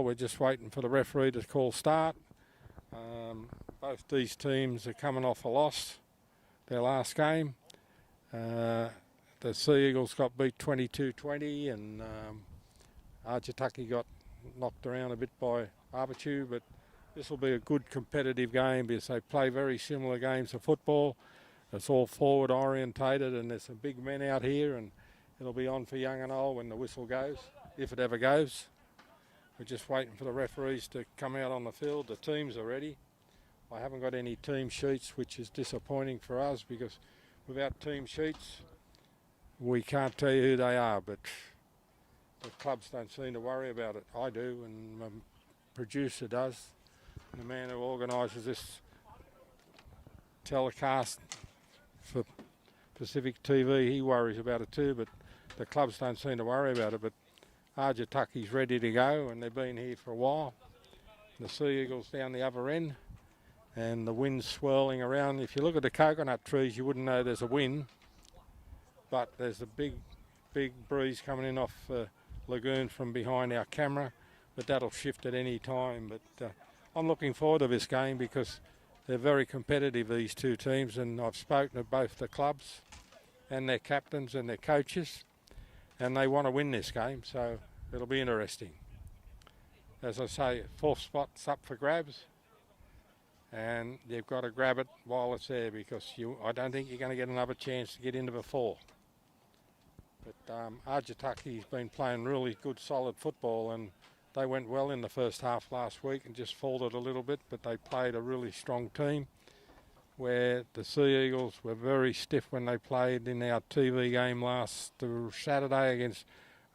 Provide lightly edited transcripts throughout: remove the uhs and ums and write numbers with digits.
We're just waiting for the referee to call start. Both these teams are coming off a loss, their last game. The Sea Eagles got beat 22-20 and Aitutaki got knocked around a bit by Arbitu, but this will be a good competitive game because they play very similar games of football. It's all forward orientated and there's some big men out here, and it'll be on for young and old when the whistle goes, if it ever goes. We're just waiting for the referees to come out on the field. The teams are ready. I haven't got any team sheets, which is disappointing for us because without team sheets, we can't tell you who they are, but the clubs don't seem to worry about it. I do, and my producer does. And the man who organises this telecast for Pacific TV, he worries about it too, but the clubs don't seem to worry about it. But Aitutaki's ready to go, and they've been here for a while. The Sea Eagles down the other end, and the wind's swirling around. If you look at the coconut trees, you wouldn't know there's a wind, but there's a big breeze coming in off the lagoon from behind our camera, but that'll shift at any time. But I'm looking forward to this game because they're very competitive, these two teams, and I've spoken to both the clubs and their captains and their coaches, and they want to win this game, so it'll be interesting. As I say, fourth spot's up for grabs, and you've got to grab it while it's there because I don't think you're going to get another chance to get into the four. But Aitutaki's been playing really good, solid football, and they went well in the first half last week and just faltered a little bit, but they played a really strong team, where the Sea Eagles were very stiff when they played in our TV game last Saturday against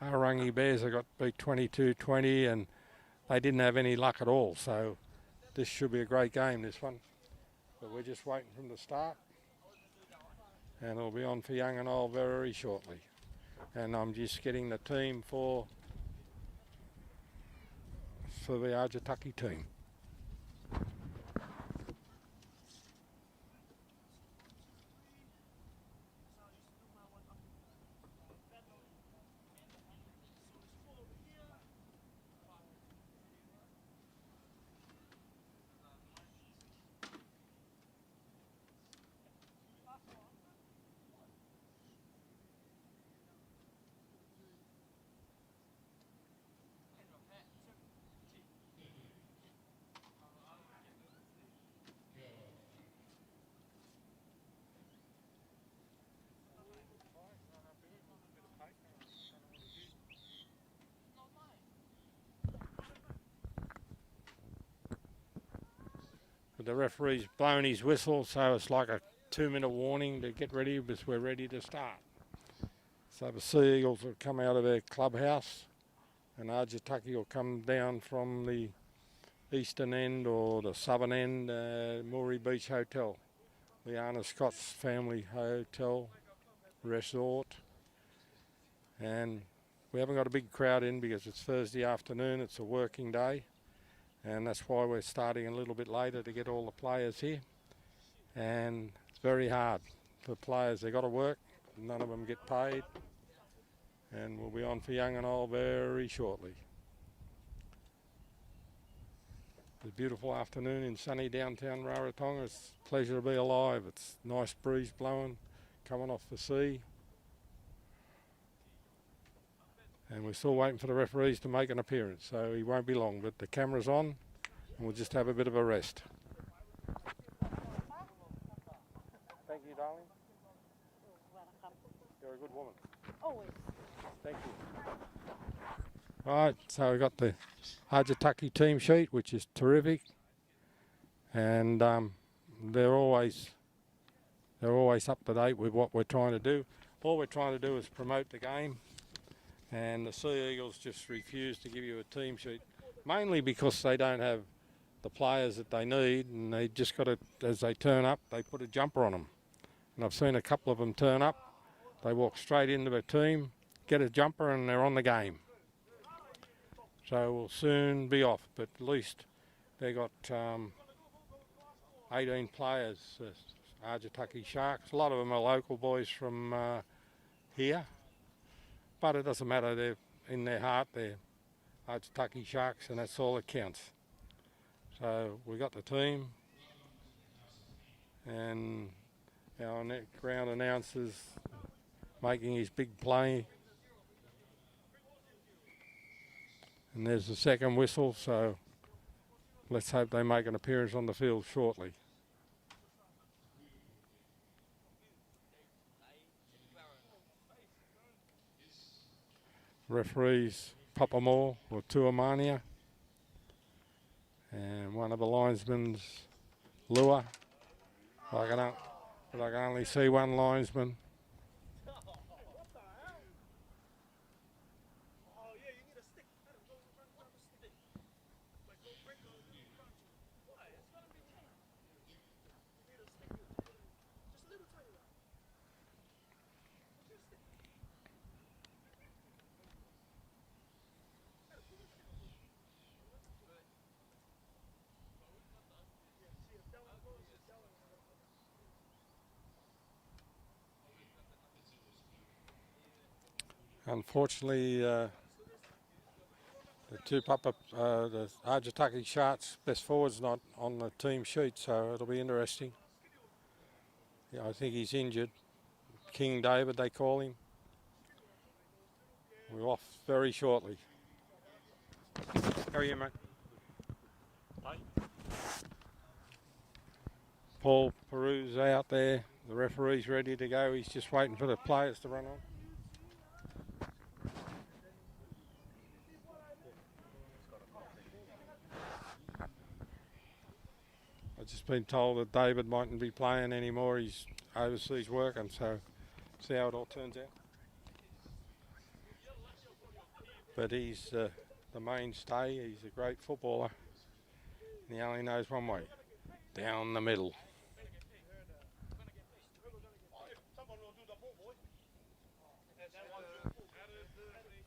Arangi Bears. They got beat 22-20 and they didn't have any luck at all. So this should be a great game, this one. But we're just waiting from the start. And it'll be on for young and old very shortly. And I'm just getting the team for the Aitutaki team. But the referee's blown his whistle, so it's like a 2-minute warning to get ready because we're ready to start. So the Sea Eagles will come out of their clubhouse and Aitutaki will come down from the eastern end or the southern end, Moree Beach Hotel, Liana Scott's family hotel resort. And we haven't got a big crowd in because it's Thursday afternoon, it's a working day. And that's why we're starting a little bit later to get all the players here. And it's very hard for players. They've got to work. None of them get paid. And we'll be on for young and old very shortly. It's a beautiful afternoon in sunny downtown Rarotonga. It's a pleasure to be alive. It's a nice breeze blowing, coming off the sea. And we're still waiting for the referees to make an appearance, so he won't be long. But the camera's on, and we'll just have a bit of a rest. Thank you, darling. You're a good woman. Always. Thank you. Right, so we've got the Aitutaki team sheet, which is terrific. And they're always up to date with what we're trying to do. All we're trying to do is promote the game. And the Sea Eagles just refuse to give you a team sheet, mainly because they don't have the players that they need, and they just got to, as they turn up, they put a jumper on them. And I've seen a couple of them turn up, they walk straight into their team, get a jumper, and they're on the game. So we'll soon be off, but at least they got 18 players, Aitutaki Sharks. A lot of them are local boys from here. But it doesn't matter, they're in their heart, they're Aitutaki Sharks, and that's all that counts. So we got the team, and our ground announcer's making his big play. And there's the second whistle, so let's hope they make an appearance on the field shortly. Referees Papa Moore or Tuamania, and one of the linesmen's Lua. I can only see one linesman. Unfortunately, the the Aitutaki Sharks best forward's not on the team sheet, so it'll be interesting. Yeah, I think he's injured. King David, they call him. We're off very shortly. How are you, mate? Hi. Paul Peru's out there. The referee's ready to go. He's just waiting for the players to run on. I've just been told that David mightn't be playing anymore. He's overseas working, so see how it all turns out. But he's the mainstay. He's a great footballer. And he only knows one way, down the middle.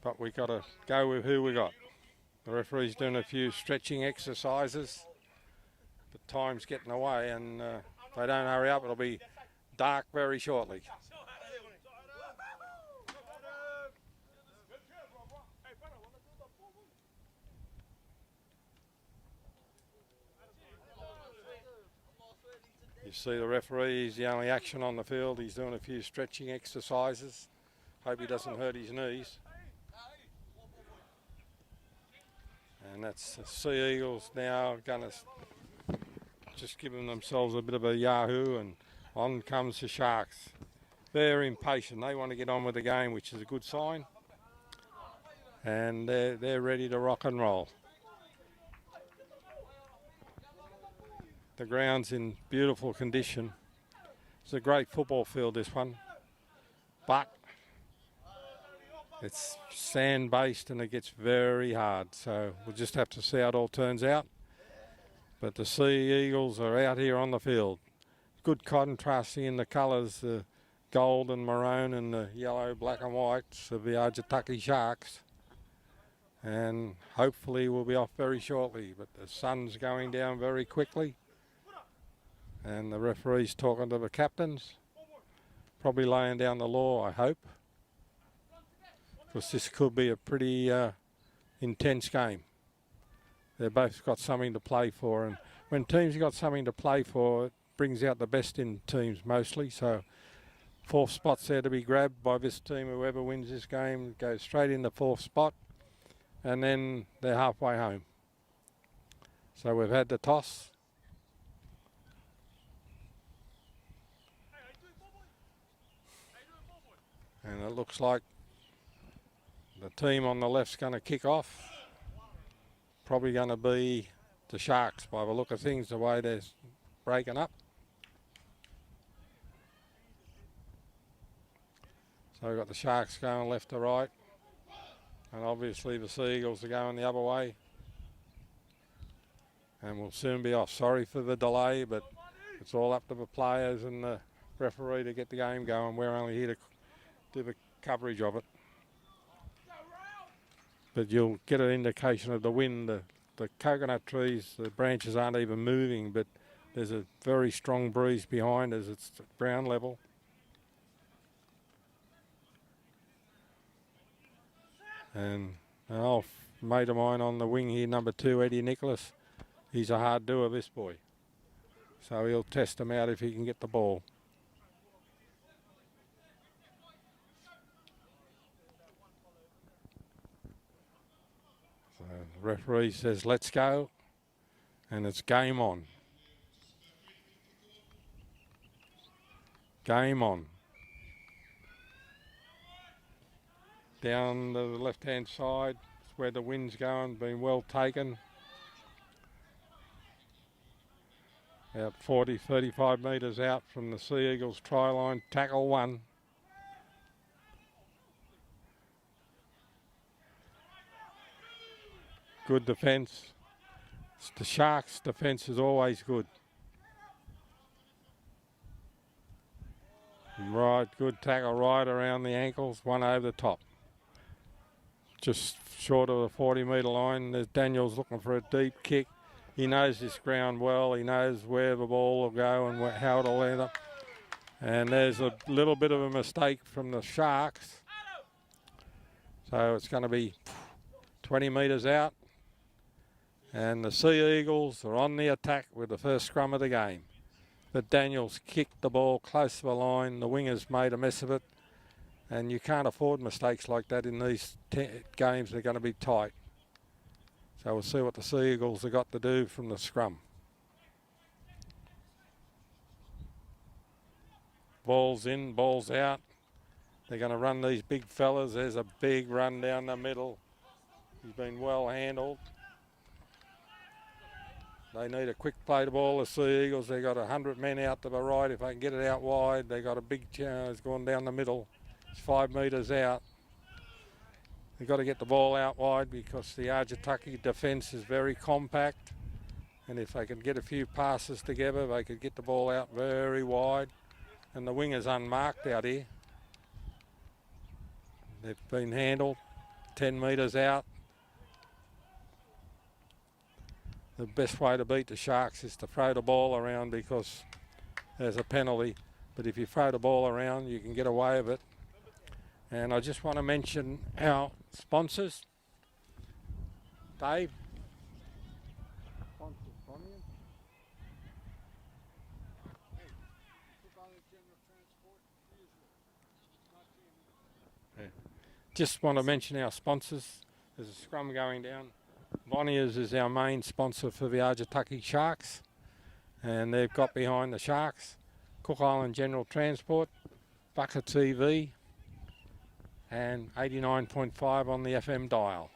But we got to go with who we got. The referee's doing a few stretching exercises. But time's getting away, and if they don't hurry up, it'll be dark very shortly. You see the referee, he's the only action on the field. He's doing a few stretching exercises. Hope he doesn't hurt his knees. And that's the Sea Eagles now going to just giving themselves a bit of a yahoo, and on comes the Sharks. They're impatient. They want to get on with the game, which is a good sign. And they're ready to rock and roll. The ground's in beautiful condition. It's a great football field, this one. But it's sand-based and it gets very hard. So we'll just have to see how it all turns out. But the Sea Eagles are out here on the field. Good contrasting in the colours, the gold and maroon and the yellow, black and whites of the Aitutaki Sharks. And hopefully we'll be off very shortly. But the sun's going down very quickly. And the referee's talking to the captains. Probably laying down the law, I hope. Because this could be a pretty intense game. They've both got something to play for, and when teams have got something to play for, it brings out the best in teams mostly. So fourth spot's there to be grabbed by this team. Whoever wins this game goes straight in the fourth spot, and then they're halfway home. So we've had the toss. And it looks like the team on the left's going to kick off. Probably going to be the Sharks by the look of things, the way they're breaking up. So we've got the Sharks going left to right. And obviously the Sea Eagles are going the other way. And we'll soon be off. Sorry for the delay, but it's all up to the players and the referee to get the game going. We're only here to do the coverage of it. But you'll get an indication of the wind. The coconut trees, the branches aren't even moving, but there's a very strong breeze behind as it's at ground level. And mate of mine on the wing here, number 2, Eddie Nicholas. He's a hard doer, this boy. So he'll test him out if he can get the ball. So the referee says, let's go. And it's game on. Game on. Down the left-hand side, it's where the wind's going, been well taken. About 40, 35 metres out from the Sea Eagles try line, tackle 1. Good defence. The Sharks' defence is always good. Right, good tackle right around the ankles, one over the top. Just short of the 40-metre line. There's Daniel's looking for a deep kick. He knows this ground well. He knows where the ball will go and how it'll end up. And there's a little bit of a mistake from the Sharks. So it's going to be 20 metres out. And the Sea Eagles are on the attack with the first scrum of the game. But Daniels kicked the ball close to the line. The wingers made a mess of it. And you can't afford mistakes like that in these games. They're going to be tight. So we'll see what the Sea Eagles have got to do from the scrum. Ball's in, ball's out. They're going to run these big fellas. There's a big run down the middle. He's been well handled. They need a quick play to ball, the Sea Eagles. They've got 100 men out to the right. If they can get it out wide, they've got a big chance. It's gone down the middle. It's 5 metres out. They've got to get the ball out wide because the Aitutaki defence is very compact. And if they can get a few passes together, they could get the ball out very wide. And the winger's unmarked out here. They've been handled 10 metres out. The best way to beat the Sharks is to throw the ball around because there's a penalty. But if you throw the ball around, you can get away with it. And I just want to mention our sponsors. Dave. Yeah. Just want to mention our sponsors. There's a scrum going down. Bonniers is our main sponsor for the Aitutaki Sharks. And they've got behind the Sharks. Cook Island General Transport, Bucket TV, and 89.5 on the FM dial.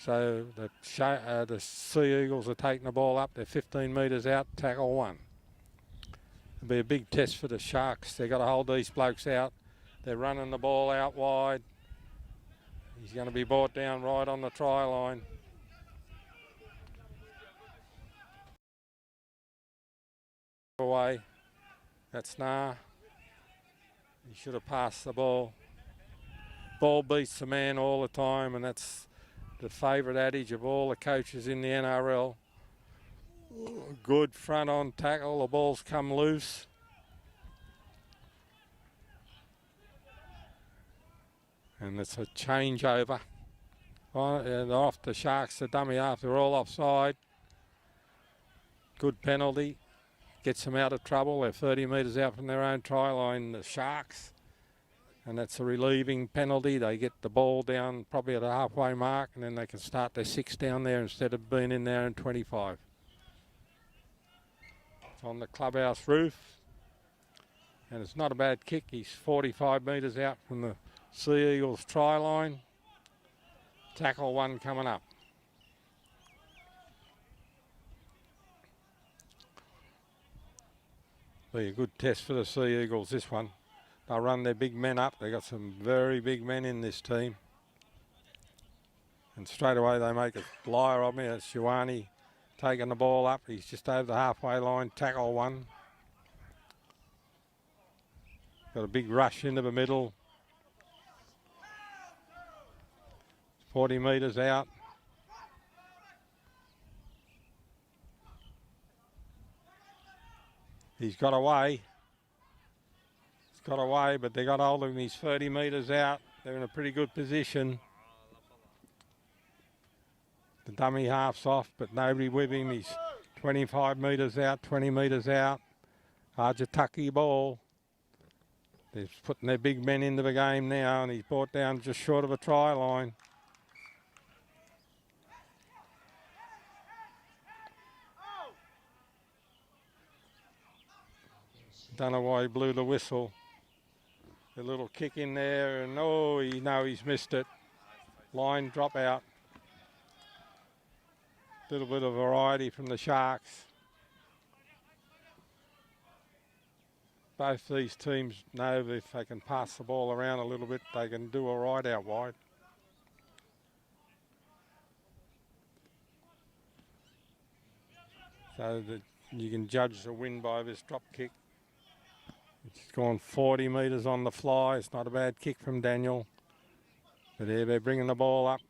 So the Sea Eagles are taking the ball up. They're 15 metres out, tackle 1. It'll be a big test for the Sharks. They've got to hold these blokes out. They're running the ball out wide. He's going to be brought down right on the try line. Away. That's Nah. He should have passed the ball. Ball beats the man all the time, and that's the favourite adage of all the coaches in the NRL. Good front on tackle, the ball's come loose. And it's a changeover. And off the Sharks, the dummy half, they're all offside. Good penalty. Gets them out of trouble. They're 30 metres out from their own try line, the Sharks. And that's a relieving penalty. They get the ball down probably at the halfway mark, and then they can start their 6 down there instead of being in there in 25. It's on the clubhouse roof. And it's not a bad kick. He's 45 metres out from the Sea Eagles try line. Tackle 1 coming up. Be a good test for the Sea Eagles, this one. They'll run their big men up. They've got some very big men in this team. And straight away they make a liar of me. It's Ioane taking the ball up. He's just over the halfway line, tackle 1. Got a big rush into the middle. 40 metres out. He's got away. He's got away, but they got hold of him. He's 30 metres out. They're in a pretty good position. dummy half's off, but nobody with him. He's 25 metres out, 20 metres out. Aitutaki ball. They're putting their big men into the game now, and he's brought down just short of a try line. Don't know why he blew the whistle. A little kick in there, and oh, he's missed it. Line drop out. Little bit of variety from the Sharks. Both these teams know that if they can pass the ball around a little bit, they can do all right out wide. So that you can judge the win by this drop kick. It's gone 40 metres on the fly. It's not a bad kick from Daniel. But here they're bringing the ball up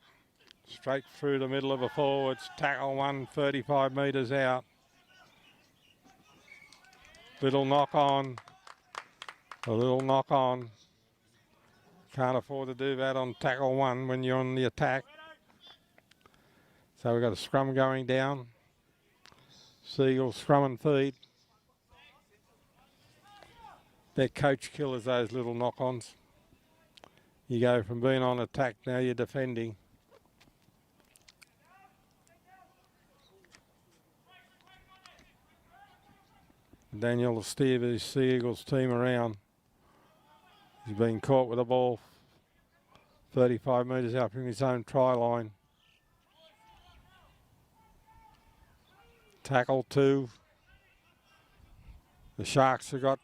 straight through the middle of the forwards. Tackle one, 35 metres out. Little knock on. A little knock on. Can't afford to do that on tackle one when you're on the attack. So we've got a scrum going down. Seagulls scrum and feed. They're coach killers, those little knock-ons. You go from being on attack, now you're defending. Daniel will steer his Sea Eagles team around. He's been caught with a ball 35 metres out from his own try line. Tackle two. The Sharks have got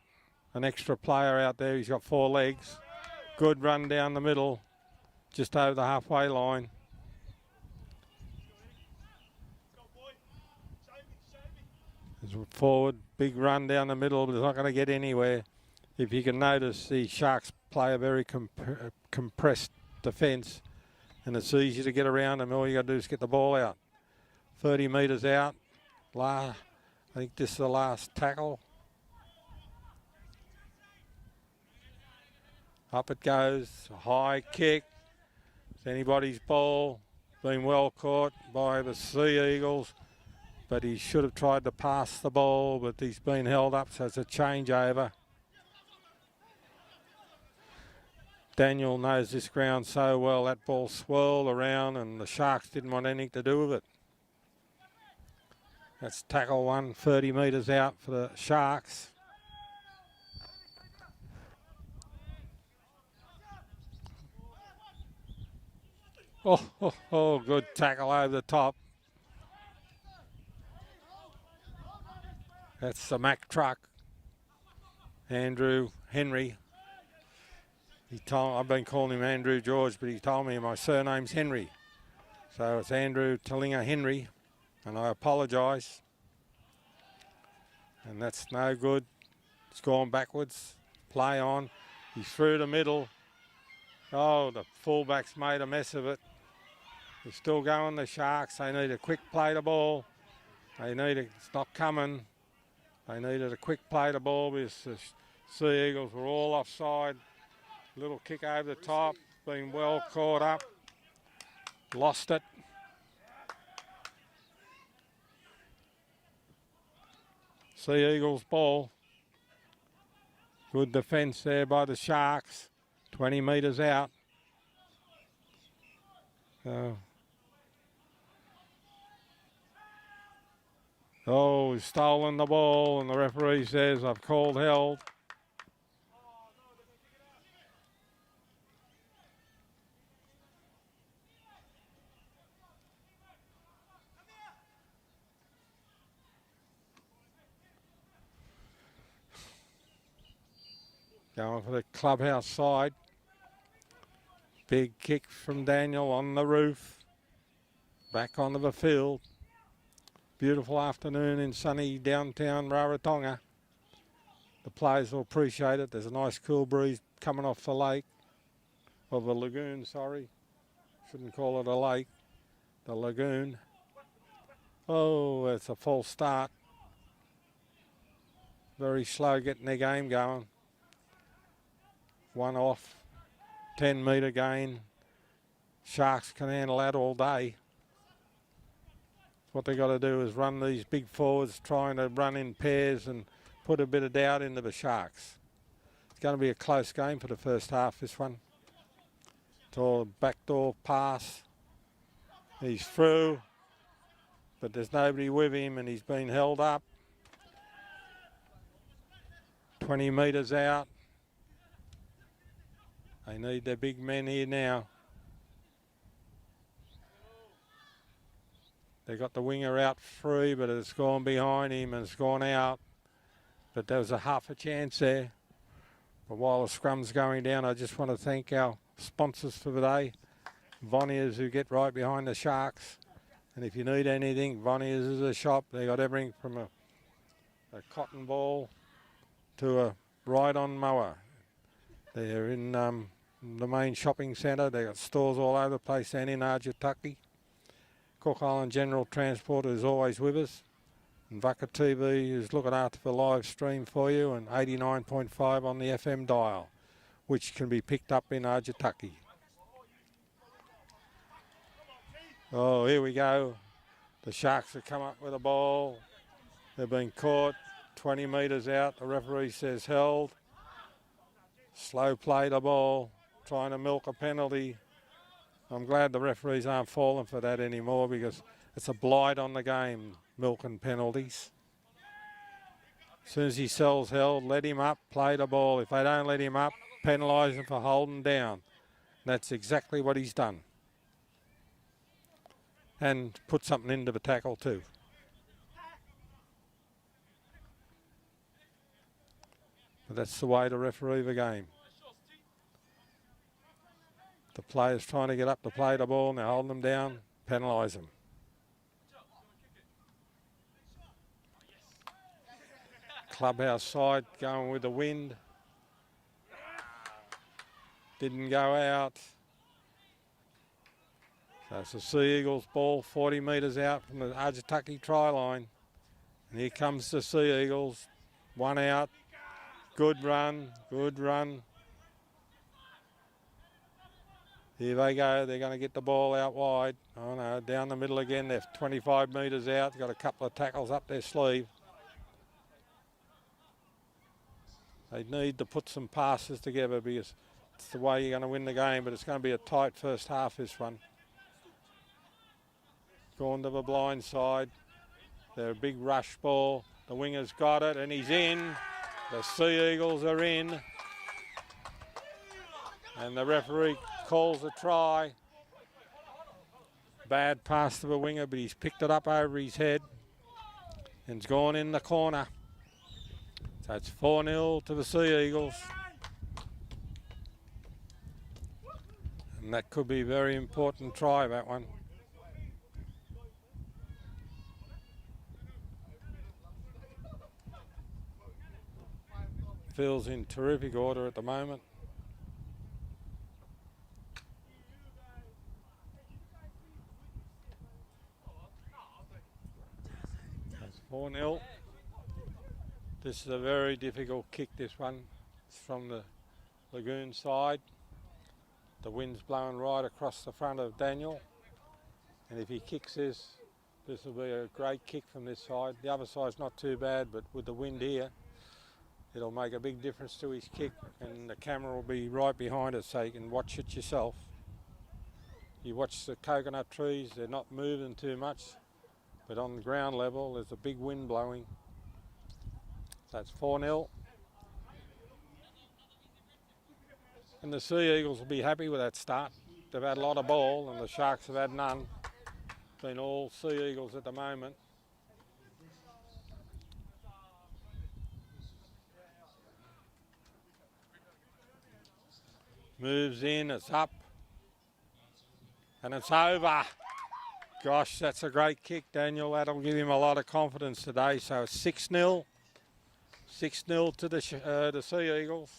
an extra player out there. He's got 4 legs. Good run down the middle, just over the halfway line. Forward, big run down the middle, but it's not going to get anywhere. If you can notice, the Sharks play a very compressed defence, and it's easy to get around them. All you got to do is get the ball out. 30 metres out. I think this is the last tackle. Up it goes, a high kick. It's anybody's ball. Been well caught by the Sea Eagles, but he should have tried to pass the ball, but he's been held up, so it's a changeover. Daniel knows this ground so well. That ball swirled around, and the Sharks didn't want anything to do with it. That's tackle one, 30 metres out for the Sharks. Oh, good tackle over the top. That's the Mack truck. Andrew Henry. I've been calling him Andrew George, but he told me my surname's Henry. So it's Andrew Talinga Henry, and I apologise. And that's no good. It's gone backwards. Play on. He's through the middle. Oh, the fullback's made a mess of it. They're still going, the Sharks. They need a quick play to ball. It's not coming. They needed a quick play to ball because the Sea Eagles were all offside. Little kick over the top. Been well caught up. Lost it. Sea Eagles ball. Good defence there by the Sharks. 20 metres out. Oh, he's stolen the ball, and the referee says, I've called held. Going for the clubhouse side. Big kick from Daniel on the roof. Back onto the field. Beautiful afternoon in sunny downtown Rarotonga. The players will appreciate it. There's a nice cool breeze coming off the lake. Of the lagoon, sorry. Shouldn't call it a lake. The lagoon. Oh, it's a false start. Very slow getting their game going. One off. 10 metre gain. Sharks can handle that all day. What they got to do is run these big forwards, trying to run in pairs and put a bit of doubt into the Sharks. It's going to be a close game for the first half, this one. It's all a backdoor pass. He's through, but there's nobody with him and he's been held up. 20 metres out. They need their big men here now. They got the winger out free, but it's gone behind him and it's gone out. But there was a half a chance there. But while the scrum's going down, I just want to thank our sponsors for the day. Vonniers, who get right behind the Sharks. And if you need anything, Vonniers is a shop. They got everything from a cotton ball to a ride-on mower. They're in the main shopping centre. They got stores all over the place and in Aitutaki. Cook Island General Transport is always with us. And Vaka TV is looking after the live stream for you, and 89.5 on the FM dial, which can be picked up in Aitutaki. Oh, here we go. The Sharks have come up with a ball. They've been caught 20 metres out. The referee says held. Slow play the ball, trying to milk a penalty. I'm glad the referees aren't falling for that anymore because it's a blight on the game, milking penalties. As soon as he sells held, let him up, play the ball. If they don't let him up, penalise him for holding down. And that's exactly what he's done. And put something into the tackle too. But that's the way to referee the game. The players trying to get up to play the ball, now holding them down, penalise them. Clubhouse side going with the wind. Didn't go out. So it's the Sea Eagles ball 40 metres out from the Aitutaki try line. And here comes the Sea Eagles. One out. Good run, good run. Here they go, they're going to get the ball out wide. Oh no, down the middle again, they're 25 metres out. Got a couple of tackles up their sleeve. They need to put some passes together because it's the way you're going to win the game, but it's going to be a tight first half, this one. Gone to the blind side. They're a big rush ball. The winger's got it and he's in. The Sea Eagles are in. And the referee calls a try. Bad pass to the winger, but he's picked it up over his head and it's gone in the corner. So it's 4-0 to the Sea Eagles. And that could be a very important try, that one. Phil's in terrific order at the moment. That's 4-0. This is a very difficult kick, this one. It's from the lagoon side. The wind's blowing right across the front of Daniel. And if he kicks this, this will be a great kick from this side. The other side's not too bad, but with the wind here, it'll make a big difference to his kick, and the camera will be right behind us so you can watch it yourself. You watch the coconut trees, they're not moving too much, but on the ground level there's a big wind blowing. So it's 4-0. And the Sea Eagles will be happy with that start. They've had a lot of ball and the Sharks have had none. Been all Sea Eagles at the moment. Moves in, it's up, and it's over. Gosh, that's a great kick, Daniel. That'll give him a lot of confidence today. So 6-0. 6-0 to the Sea Eagles.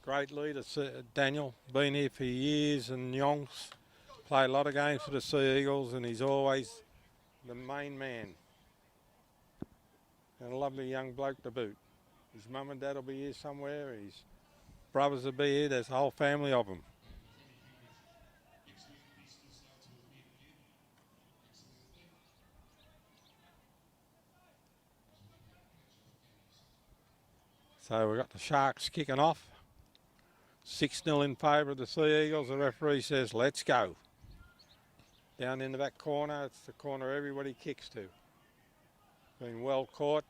Great leader, Daniel. Been here for years and yonks. Played a lot of games for the Sea Eagles, and he's always the main man. And a lovely young bloke to boot. His mum and dad will be here somewhere. His brothers will be here. There's a whole family of them. So we've got the Sharks kicking off. 6-0 in favour of the Sea Eagles. The referee says, let's go. Down in the back corner, it's the corner everybody kicks to. Been well caught.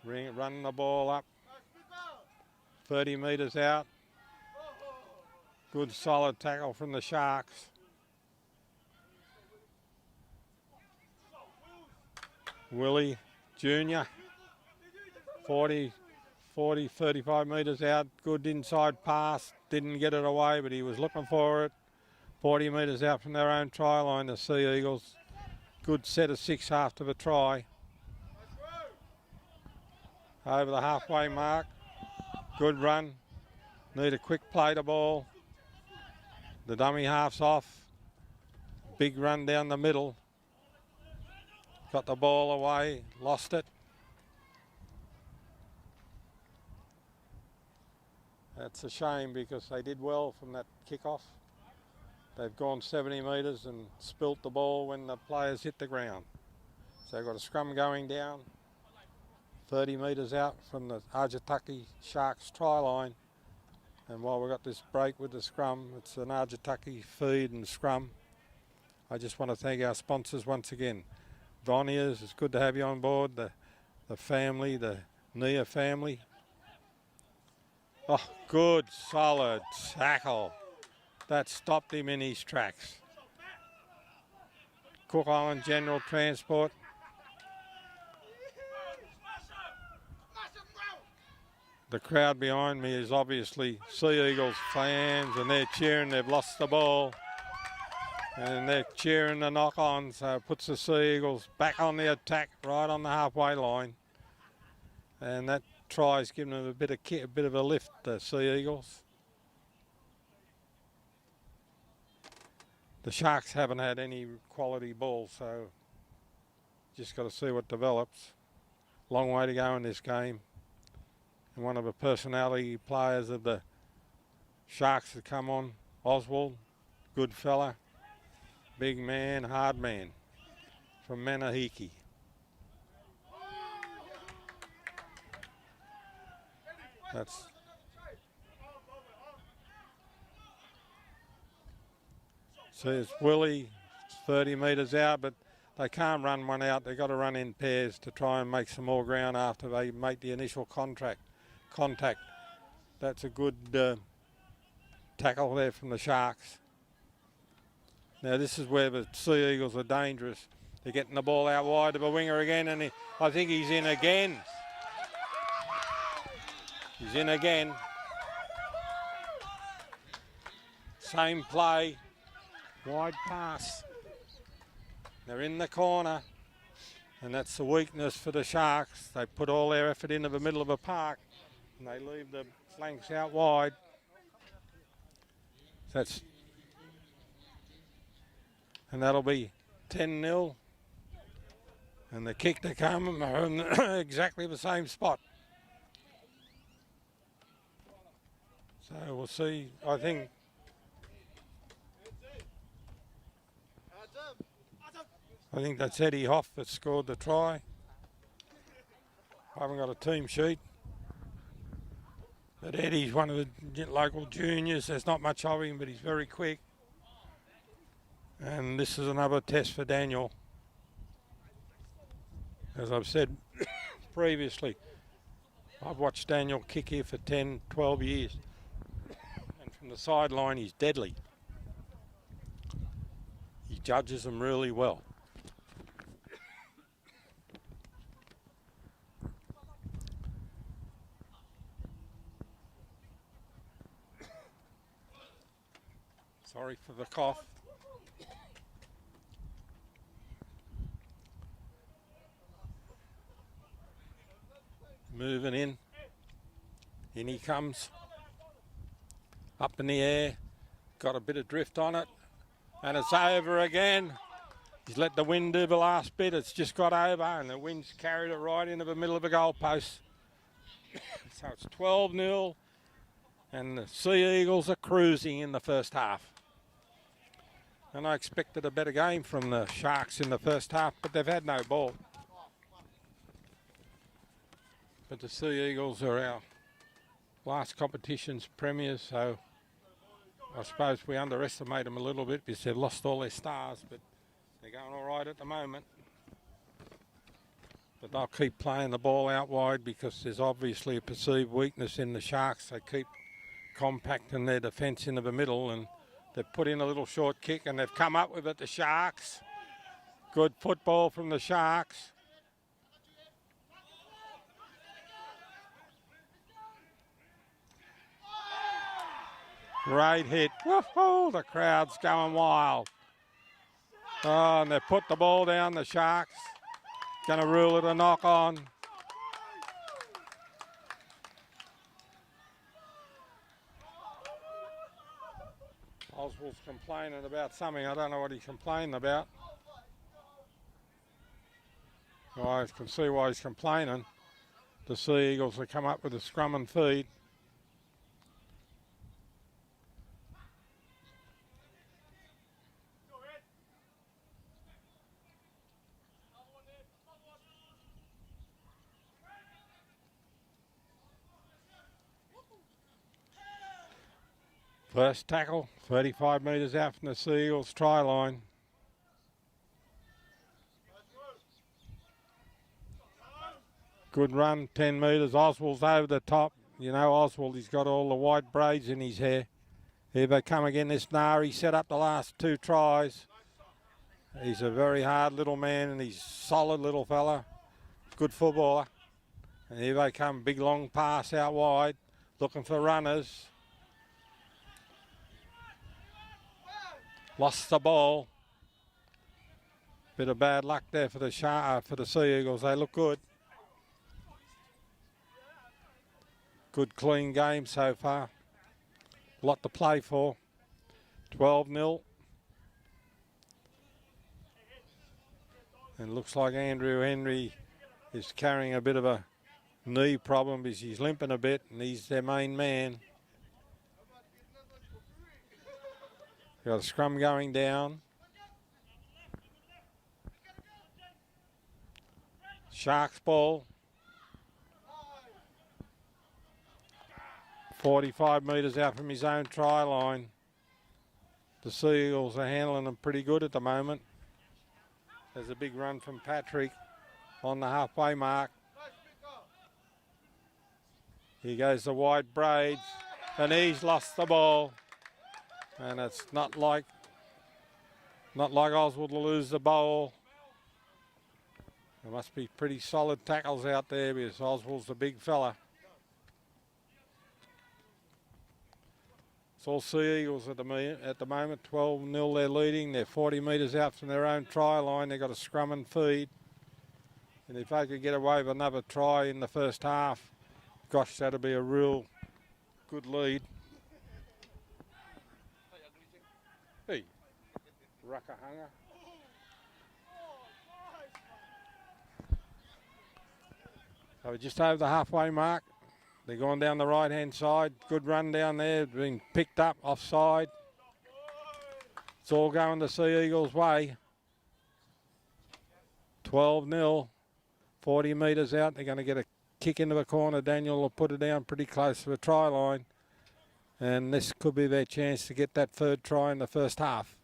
Running the ball up. 30 metres out. Good solid tackle from the Sharks. Willie Jr. 35 metres out. Good inside pass. Didn't get it away, but he was looking for it. 40 metres out from their own try line, the Sea Eagles. Good set of 6 after the try. Over the halfway mark. Good run. Need a quick play to ball. The dummy half's off. Big run down the middle. Got the ball away. Lost it. That's a shame because they did well from that kickoff. They've gone 70 metres and spilt the ball when the players hit the ground. So they've got a scrum going down. 30 metres out from the Aitutaki Sharks try line. And while we've got this break with the scrum, it's an Aitutaki feed and scrum. I just want to thank our sponsors once again. Voniers, it's good to have you on board. The family, the Nia family. Oh, good, solid tackle. That stopped him in his tracks. Cook Island General Transport. The crowd behind me is obviously Sea Eagles fans and they're cheering. They've lost the ball and they're cheering the knock-on, so it puts the Sea Eagles back on the attack right on the halfway line. And that try's given them a bit of a lift, the Sea Eagles. The Sharks haven't had any quality ball, so just got to see what develops. Long way to go in this game. And one of the personality players of the Sharks has come on, Oswald, good fella, big man, hard man, from Manahiki. That's so it's Willie, 30 metres out, but they can't run one out. They've got to run in pairs to try and make some more ground after they make the initial contact. That's a good tackle there from the Sharks. Now this is where the Sea Eagles are dangerous. They're getting the ball out wide of a winger again, and I think he's in again. He's in again. Same play. Wide pass. They're in the corner. And that's the weakness for the Sharks. They put all their effort into the middle of a park. And they leave the flanks out wide. And that'll be 10-0. And the kick to come are in exactly the same spot. So we'll see, I think. That's Eddie Hoff that scored the try. I haven't got a team sheet. But Eddie's one of the local juniors. There's not much of him, but he's very quick. And this is another test for Daniel. As I've said previously, I've watched Daniel kick here for 10, 12 years. And from the sideline, he's deadly. He judges them really well. Sorry for the cough. Moving in. In he comes. Up in the air. Got a bit of drift on it. And it's over again. He's let the wind do the last bit. It's just got over and the wind's carried it right into the middle of the goalpost. So it's 12-0. And the Sea Eagles are cruising in the first half. And I expected a better game from the Sharks in the first half, but they've had no ball. But the Sea Eagles are our last competition's premiers, so I suppose we underestimate them a little bit because they've lost all their stars, but they're going all right at the moment. But they'll keep playing the ball out wide because there's obviously a perceived weakness in the Sharks. They keep compacting their defence into the middle, and they've put in a little short kick and they've come up with it, the Sharks. Good football from the Sharks. Great hit. Woohoo, the crowd's going wild. Oh, and they've put the ball down, the Sharks. Going to rule it a knock on. Oswald's complaining about something. I don't know what he's complaining about. Well, I can see why he's complaining. The Sea Eagles have come up with a scrum and feed. First tackle, 35 metres out from the Sea Eagles try line. Good run, 10 metres. Oswald's over the top. You know Oswald, he's got all the white braids in his hair. Here they come again, this Nari set up the last 2 tries. He's a very hard little man and he's a solid little fella. Good footballer. And here they come, big long pass out wide, looking for runners. Lost the ball. Bit of bad luck there for the Sea Eagles. They look good. Good clean game so far. Lot to play for. 12-0. And looks like Andrew Henry is carrying a bit of a knee problem because he's limping a bit and he's their main man. Got a scrum going down. Sharks ball. 45 metres out from his own try line. The Sea Eagles are handling them pretty good at the moment. There's a big run from Patrick on the halfway mark. Here goes the wide braids, and he's lost the ball. And it's not like Oswald to lose the ball. There must be pretty solid tackles out there because Oswald's a big fella. It's all Sea Eagles at the moment. 12-0 they're leading. They're 40 metres out from their own try line. They've got a scrum and feed. And if they could get away with another try in the first half, gosh, that'd be a real good lead. Hey, Rucker-Hunger. So we're just over the halfway mark. They're going down the right-hand side. Good run down there, being picked up offside. It's all going the Sea Eagles' way. 12-0, 40 metres out. They're going to get a kick into the corner. Daniel will put it down pretty close to the try line. And this could be their chance to get that third try in the first half.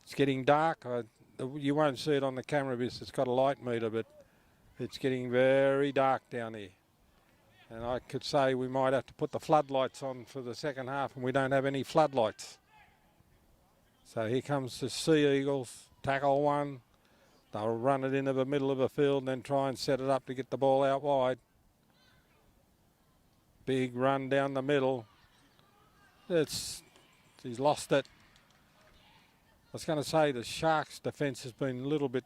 It's getting dark. You won't see it on the camera because it's got a light meter, but it's getting very dark down here. And I could say we might have to put the floodlights on for the second half, and we don't have any floodlights. So here comes the Sea Eagles. Tackle one. They'll run it into the middle of the field and then try and set it up to get the ball out wide. Big run down the middle. He's lost it. I was going to say the Sharks' defence has been a little bit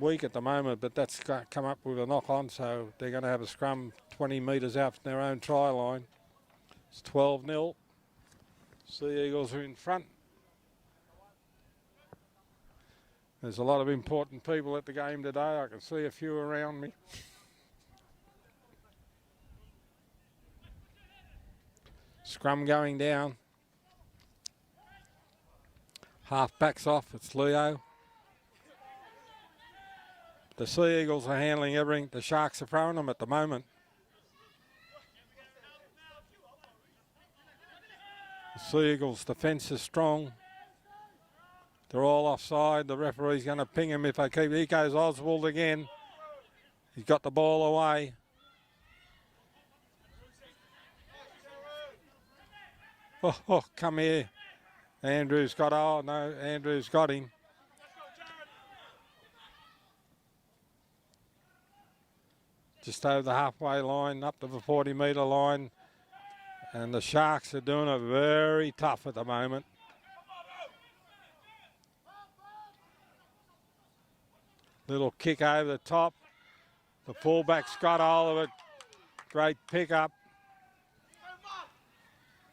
weak at the moment, but that's come up with a knock on, so they're going to have a scrum 20 metres out from their own try line. It's 12-0. Sea Eagles are in front. There's a lot of important people at the game today. I can see a few around me. Scrum going down. Half backs off. It's Leo. The Sea Eagles are handling everything. The Sharks are throwing them at the moment. The Sea Eagles' defence is strong. They're all offside. The referee's going to ping him if they keep. Here goes Oswald again. He's got the ball away. Oh, come here. Andrews got, oh no, Andrews got him. Just over the halfway line, up to the 40-metre line. And the Sharks are doing it very tough at the moment. Little kick over the top. The fullback's got hold of it. Great pick-up.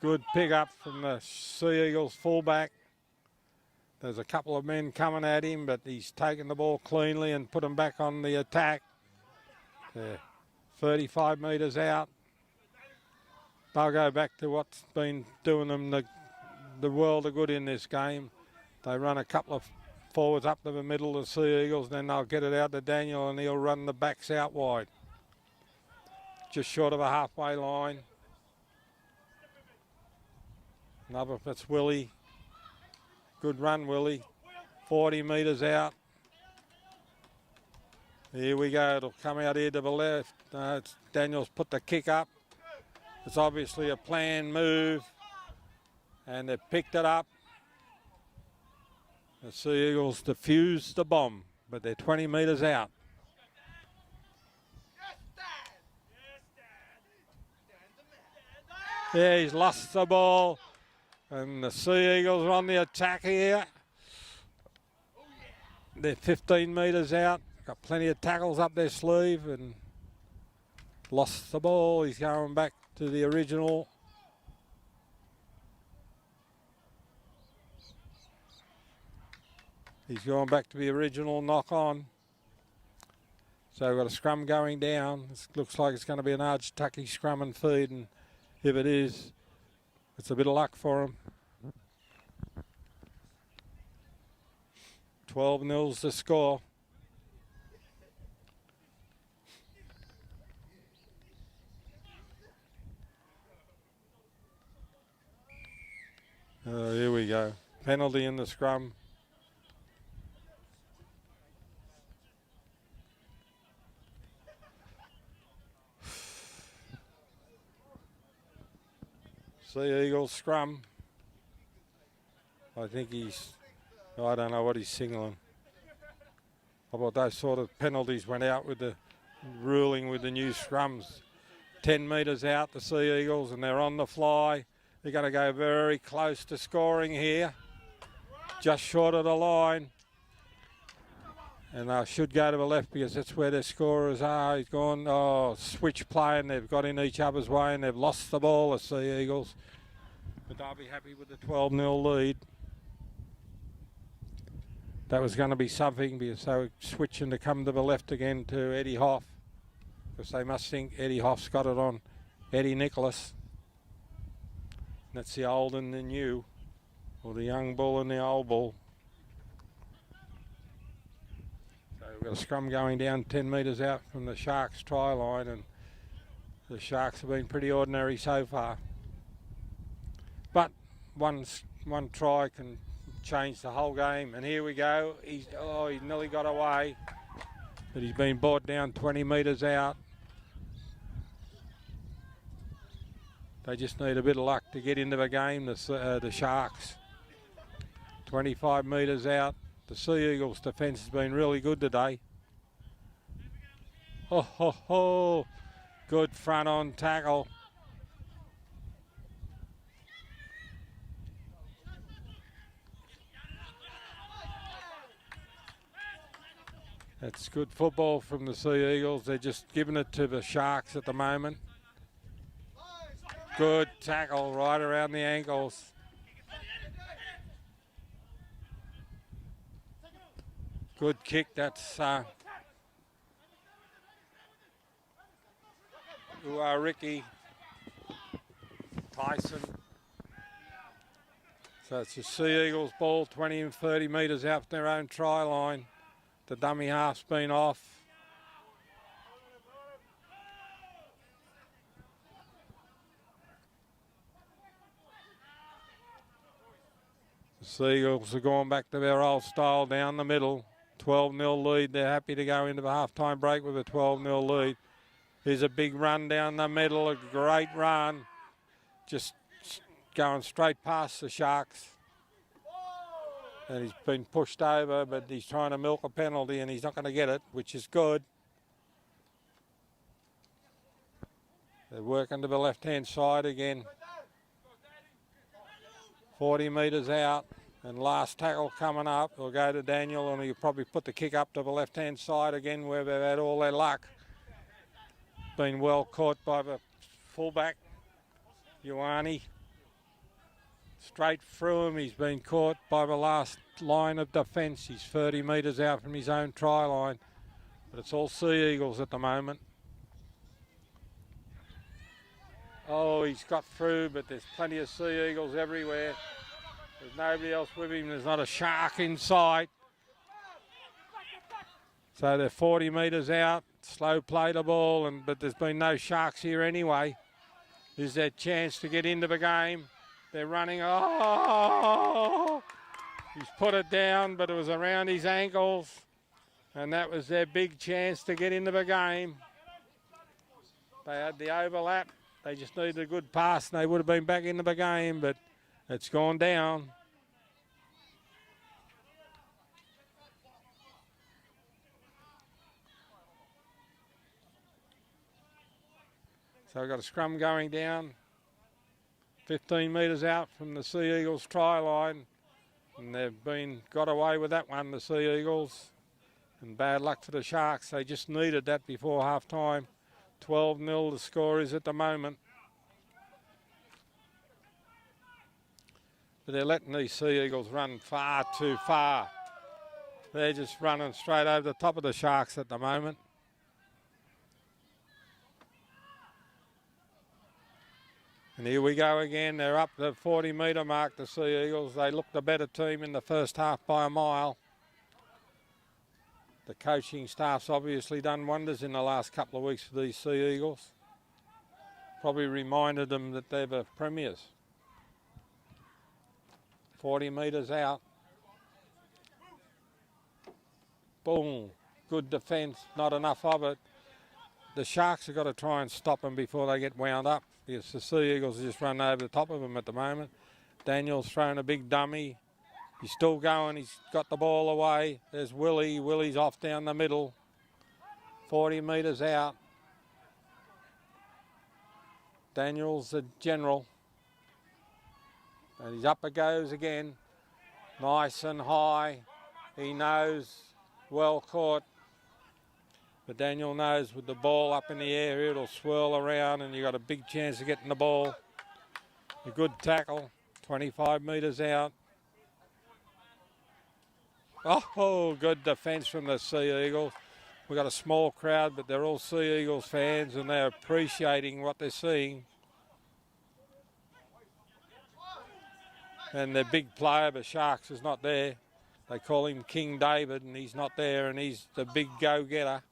Good pick-up from the Sea Eagles fullback. There's a couple of men coming at him, but he's taken the ball cleanly and put them back on the attack. They're 35 metres out. They'll go back to what's been doing them the world of good in this game. They run a couple of forwards up to the middle of the Sea Eagles, then they'll get it out to Daniel and he'll run the backs out wide. Just short of a halfway line. Another, that's Willie. Good run, Willie. 40 metres out. Here we go. It'll come out here to the left. Daniel's put the kick up. It's obviously a planned move. And they've picked it up. The Sea Eagles defused the bomb, but they're 20 metres out. Yeah, he's lost the ball. And the Sea Eagles are on the attack here. They're 15 metres out. Got plenty of tackles up their sleeve and lost the ball. He's going back to the original. He's going back to the original knock on. So we've got a scrum going down. This looks like it's going to be an Aitutaki scrum and feed, and if it is, it's a bit of luck for him. 12-0's the score. Here we go. Penalty in the scrum. Sea Eagles scrum. I think I don't know what he's signaling. How about those sort of penalties went out with the ruling with the new scrums. 10 metres out, the Sea Eagles, and they're on the fly. They're going to go very close to scoring here. Just short of the line. And they should go to the left because that's where their scorers are. He's gone, switch play, and they've got in each other's way and they've lost the ball, the Sea Eagles. But they'll be happy with the 12-0 lead. That was going to be something because they were switching to come to the left again to Eddie Hoff. Because they must think Eddie Hoff's got it on Eddie Nicholas. That's the old and the new, or the young bull and the old bull. So we've got a scrum going down 10 metres out from the Sharks try line, and the Sharks have been pretty ordinary so far. But one try can change the whole game, and here we go. He nearly got away, but he's been brought down 20 metres out. They just need a bit of luck to get into the game, the Sharks. 25 metres out. The Sea Eagles' defence has been really good today. Good front on tackle. That's good football from the Sea Eagles. They're just giving it to the Sharks at the moment. Good tackle right around the ankles. Good kick. That's Ricky Tyson. So it's the Sea Eagles ball, 20 and 30 metres out from their own try line. The dummy half's been off. The Seagulls are going back to their old style down the middle. 12-0 lead. They're happy to go into the half-time break with a 12-0 lead. Here's a big run down the middle, a great run. Just going straight past the Sharks. And he's been pushed over, but he's trying to milk a penalty and he's not going to get it, which is good. They're working to the left-hand side again. 40 metres out, and last tackle coming up. We'll go to Daniel, and he'll probably put the kick up to the left-hand side again where they've had all their luck. Been well caught by the fullback, Ioane. Straight through him, he's been caught by the last line of defence. He's 30 metres out from his own try line, but it's all Sea Eagles at the moment. Oh, he's got through, but there's plenty of Sea Eagles everywhere. There's nobody else with him. There's not a shark in sight. So they're 40 metres out. Slow play the ball, but there's been no sharks here anyway. Is their chance to get into the game. They're running. Oh! He's put it down, but it was around his ankles. And that was their big chance to get into the game. They had the overlap. They just needed a good pass and they would have been back into the game, but it's gone down. So we've got a scrum going down. 15 metres out from the Sea Eagles try line. And they've got away with that one, the Sea Eagles. And bad luck to the Sharks. They just needed that before half time. 12-0 the score is at the moment. But they're letting these Sea Eagles run far too far. They're just running straight over the top of the Sharks at the moment. And here we go again. They're up the 40-metre mark, the Sea Eagles. They looked the better team in the first half by a mile. The coaching staff's obviously done wonders in the last couple of weeks for these Sea Eagles. Probably reminded them that they're the premiers. 40 metres out. Boom. Good defence, not enough of it. The Sharks have got to try and stop them before they get wound up. Because the Sea Eagles are just running over the top of them at the moment. Daniel's throwing a big dummy. He's still going. He's got the ball away. There's Willie. Willie's off down the middle. 40 metres out. Daniel's the general. And he's up it goes again. Nice and high. He knows. Well caught. But Daniel knows with the ball up in the air, it'll swirl around and you've got a big chance of getting the ball. A good tackle. 25 metres out. Oh, good defence from the Sea Eagles. We've got a small crowd, but they're all Sea Eagles fans and they're appreciating what they're seeing. And their big player, the Sharks, is not there. They call him King David, and he's not there, and he's the big go-getter.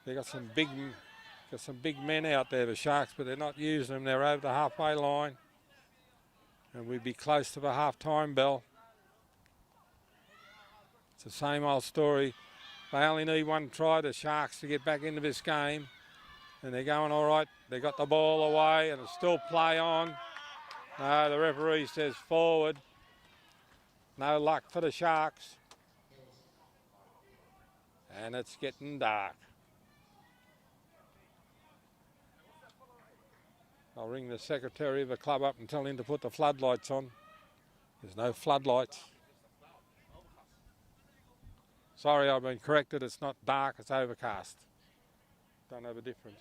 They got some big men out there, the Sharks, but they're not using them. They're over the halfway line, and we'd be close to the half-time bell. It's the same old story. They only need one try, the Sharks, to get back into this game, and they're going all right. They got the ball away, and it's still play on. No, the referee says forward. No luck for the Sharks. And it's getting dark. I'll ring the secretary of the club up and tell him to put the floodlights on. There's no floodlights. Sorry, I've been corrected. It's not dark, it's overcast. Don't have a difference.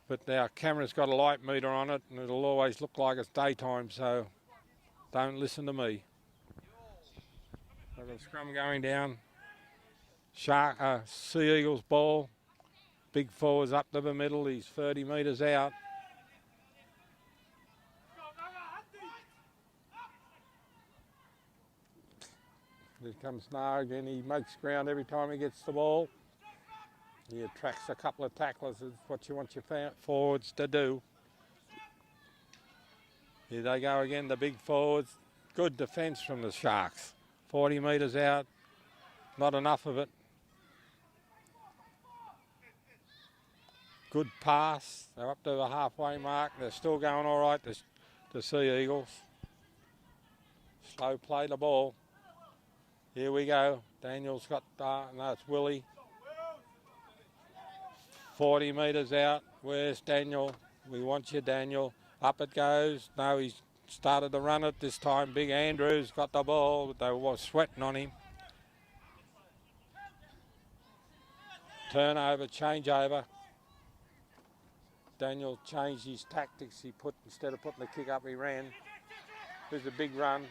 But our camera's got a light meter on it and it'll always look like it's daytime, so don't listen to me. I've got a scrum going down. Sea Eagles ball. Big forwards up to the middle. He's 30 metres out. Here comes Snar again. He makes ground every time he gets the ball. He attracts a couple of tacklers. Is what you want your forwards to do. Here they go again, the big forwards. Good defence from the Sharks. 40 metres out. Not enough of it. Good pass. They're up to the halfway mark. They're still going all right, the Sea Eagles. Slow play the ball. Here we go. Daniel's got, no, it's Willie. 40 metres out. Where's Daniel? We want you, Daniel. Up it goes. No, he's started to run it this time. Big Andrews got the ball, but they were sweating on him. Turnover, changeover. Daniel changed his tactics. He put, instead of putting the kick up, he ran. There's a big run.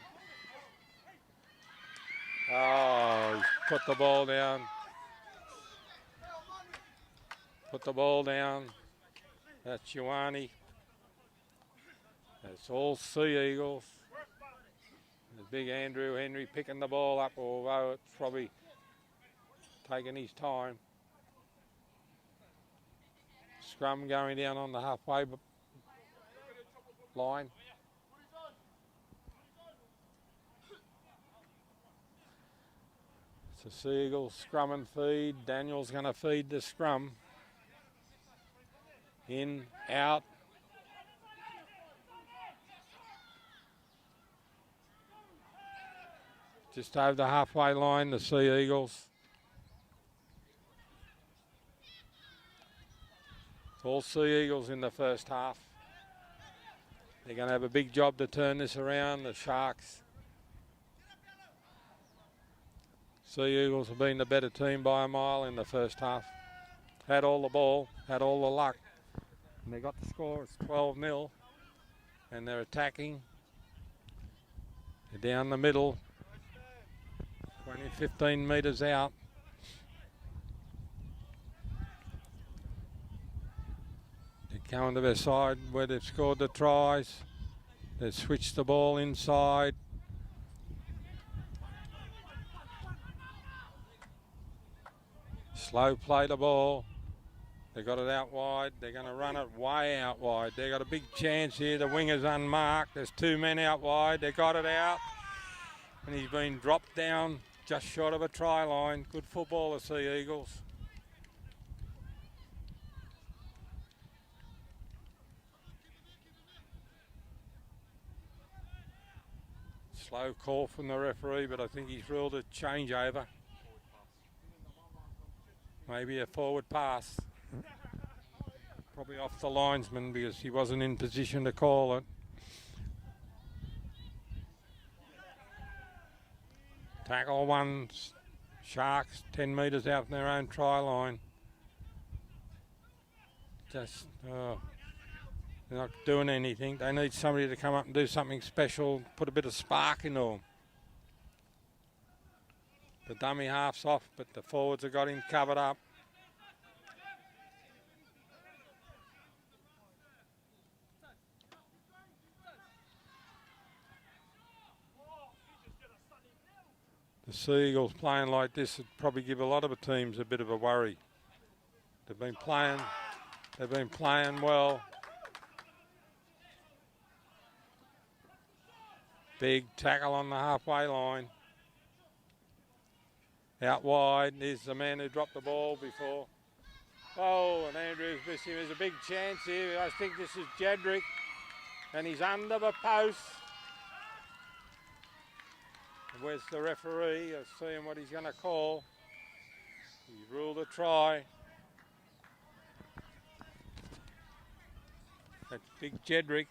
Oh, he's put the ball down. Put the ball down. That's Ioane. That's all Sea Eagles. The big Andrew Henry picking the ball up, although it's probably taking his time. Scrum going down on the halfway line. It's a Sea Eagles scrum and feed. Daniel's going to feed the scrum. In, out. Just over the halfway line, the Sea Eagles. It's all Sea Eagles in the first half. They're going to have a big job to turn this around, the Sharks. Sea Eagles have been the better team by a mile in the first half. Had all the ball, had all the luck. And they got the score, it's 12-0. And they're attacking. They're down the middle. 15 metres out. They're coming to their side where they've scored the tries. They've switched the ball inside. Slow play the ball. They got it out wide. They're going to run it way out wide. They got a big chance here. The winger's unmarked. There's two men out wide. They got it out. And he's been dropped down just short of a try line. Good football, the Sea Eagles. Slow call from the referee, but I think he's ruled a changeover. Maybe a forward pass. Probably off the linesman because he wasn't in position to call it. Tackle one, Sharks 10 metres out from their own try line. Just, they're not doing anything. They need somebody to come up and do something special, put a bit of spark into them. The dummy half's off, but the forwards have got him covered up. The Sea Eagles playing like this would probably give a lot of the teams a bit of a worry. They've been playing well. Big tackle on the halfway line. Out wide, there's the man who dropped the ball before. Oh, and Andrews missed him. There's a big chance here. I think this is Jedrick, and he's under the post. Where's the referee? I'm seeing what he's going to call. He's ruled a try. That's big Jedrick.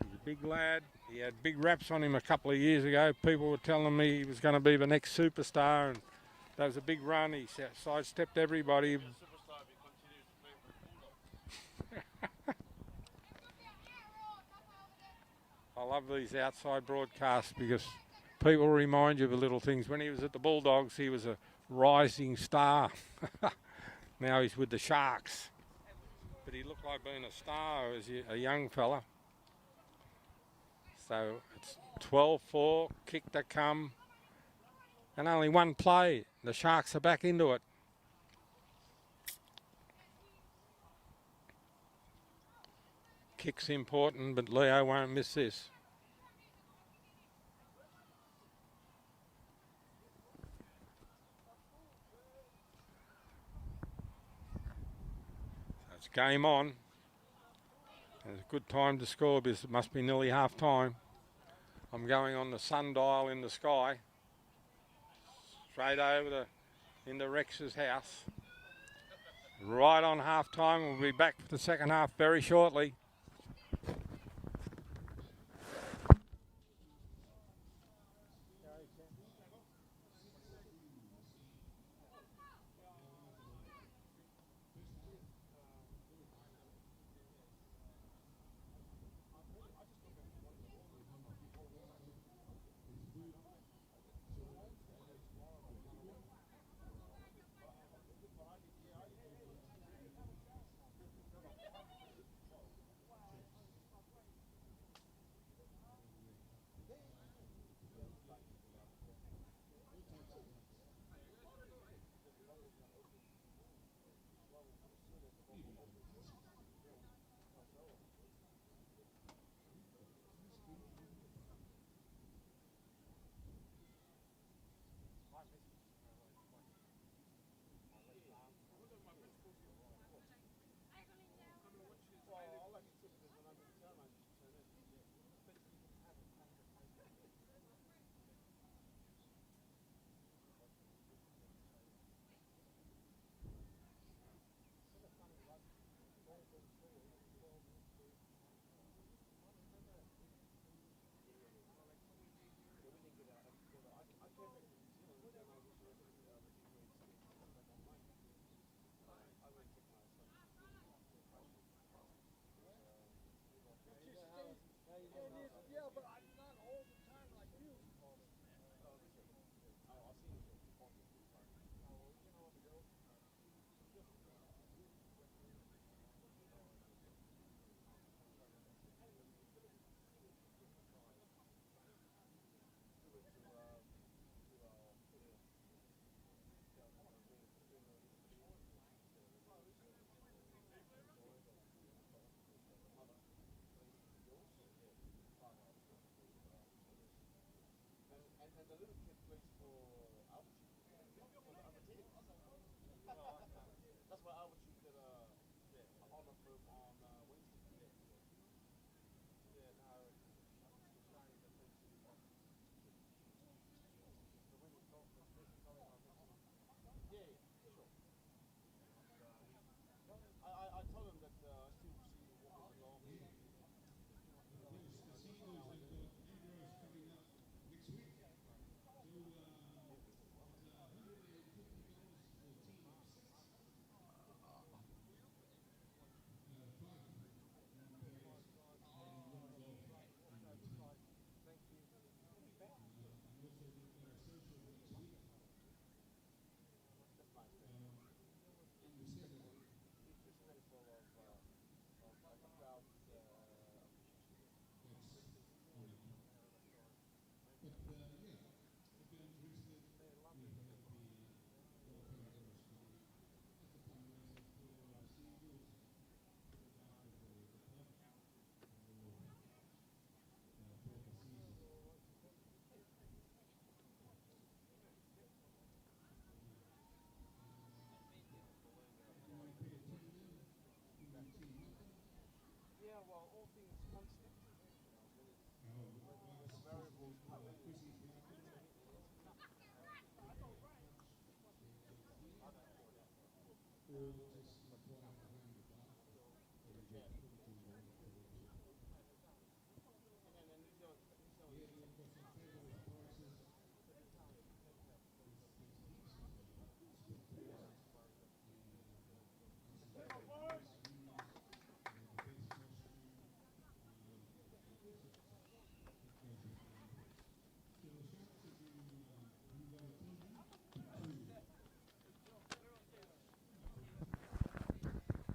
He's a big lad. He had big raps on him a couple of years ago. People were telling me he was going to be the next superstar, and that was a big run. He sidestepped everybody. I love these outside broadcasts because people remind you of the little things. When he was at the Bulldogs, he was a rising star. Now he's with the Sharks. But he looked like being a star as a young fella. So it's 12-4, kick to come. and only one play. The Sharks are back into it. Kick's important, but Leo won't miss this. So it's game on. It's a good time to score because it must be nearly half time. I'm going on the sundial in the sky. Straight over into Rex's house. Right on half time. We'll be back for the second half very shortly.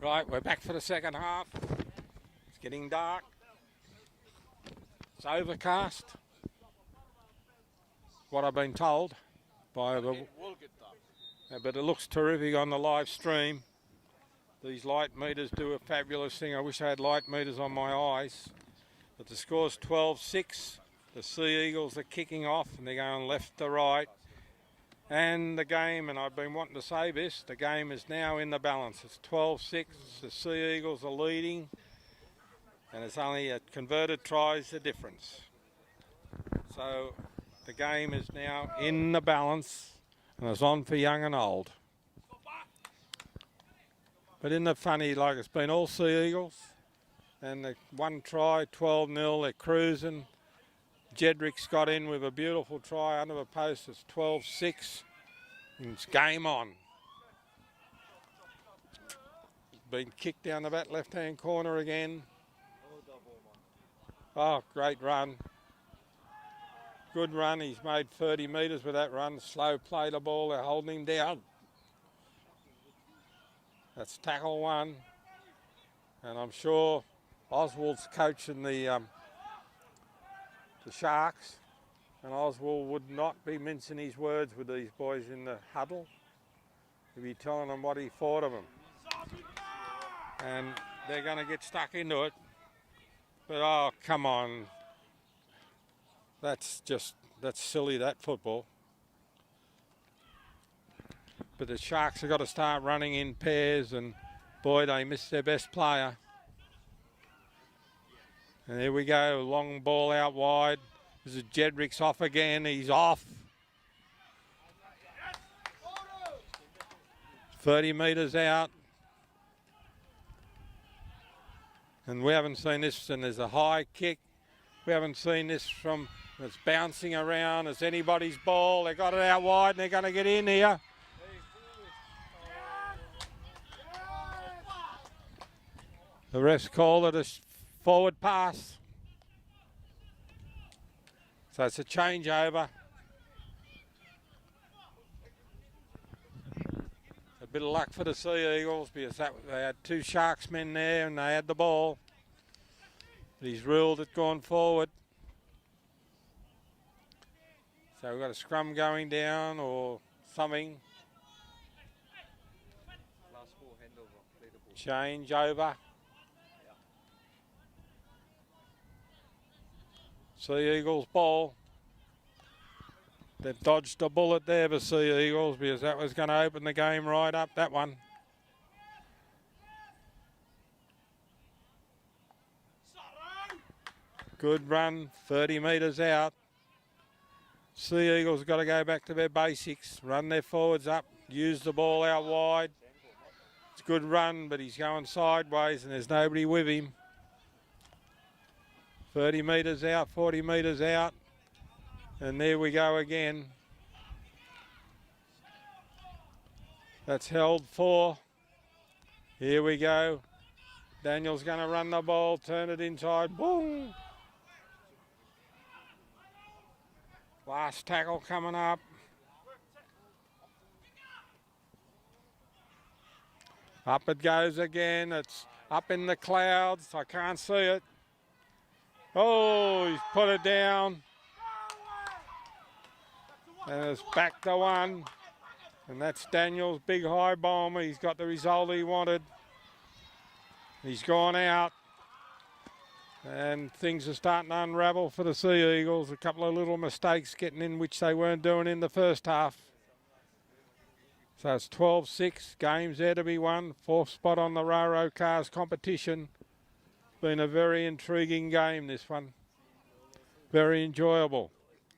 Right, we're back for the second half. It's getting dark. It's overcast. What I've been told. by but it looks terrific on the live stream. These light meters do a fabulous thing. I wish I had light meters on my eyes. But the score's 12-6. The Sea Eagles are kicking off and they're going left to right. And the game, and I've been wanting to say this, the game is now in the balance. It's 12-6. The Sea Eagles are leading. And it's only a converted tries the difference. So the game is now in the balance. And it's on for young and old. But isn't it funny, like it's been all Sea Eagles, and the one try, 12-0, they're cruising. Jedrick's got in with a beautiful try under the post, it's 12-6, and it's game on. Been kicked down the back left-hand corner again. Oh, great run. Good run, he's made 30 metres with that run. Slow play the ball, they're holding him down. That's tackle one, and I'm sure Oswald's coaching the Sharks, and Oswald would not be mincing his words with these boys in the huddle. He'd be telling them what he thought of them, and they're going to get stuck into it. But oh, come on, that's silly, that football. But the Sharks have got to start running in pairs, and boy, they missed their best player. And there we go, long ball out wide. This is Jedrick's off again, he's off. 30 metres out. And we haven't seen this, and there's a high kick. We haven't seen this from, it's bouncing around, it's anybody's ball. They got it out wide and they're going to get in here. The refs call it a forward pass. So it's a changeover. A bit of luck for the Sea Eagles because they had two Sharks men there and they had the ball. But he's ruled it gone forward. So we've got a scrum going down or something. Change over. Sea Eagles ball. They've dodged a bullet there for Sea Eagles because that was going to open the game right up, that one. Good run, 30 metres out. Sea Eagles got to go back to their basics, run their forwards up, use the ball out wide. It's a good run, but he's going sideways and there's nobody with him. 30 metres out, 40 metres out, and there we go again. That's held for. Here we go. Daniel's going to run the ball, turn it inside, boom. Last tackle coming up. Up it goes again, it's up in the clouds, I can't see it. Oh, he's put it down. And it's back to one. And that's Daniel's big high bomber. He's got the result he wanted. He's gone out. And things are starting to unravel for the Sea Eagles. A couple of little mistakes getting in which they weren't doing in the first half. So it's 12-6. Game's there to be won. Fourth spot on the Raro Cars competition. Been a very intriguing game, this one. Very enjoyable.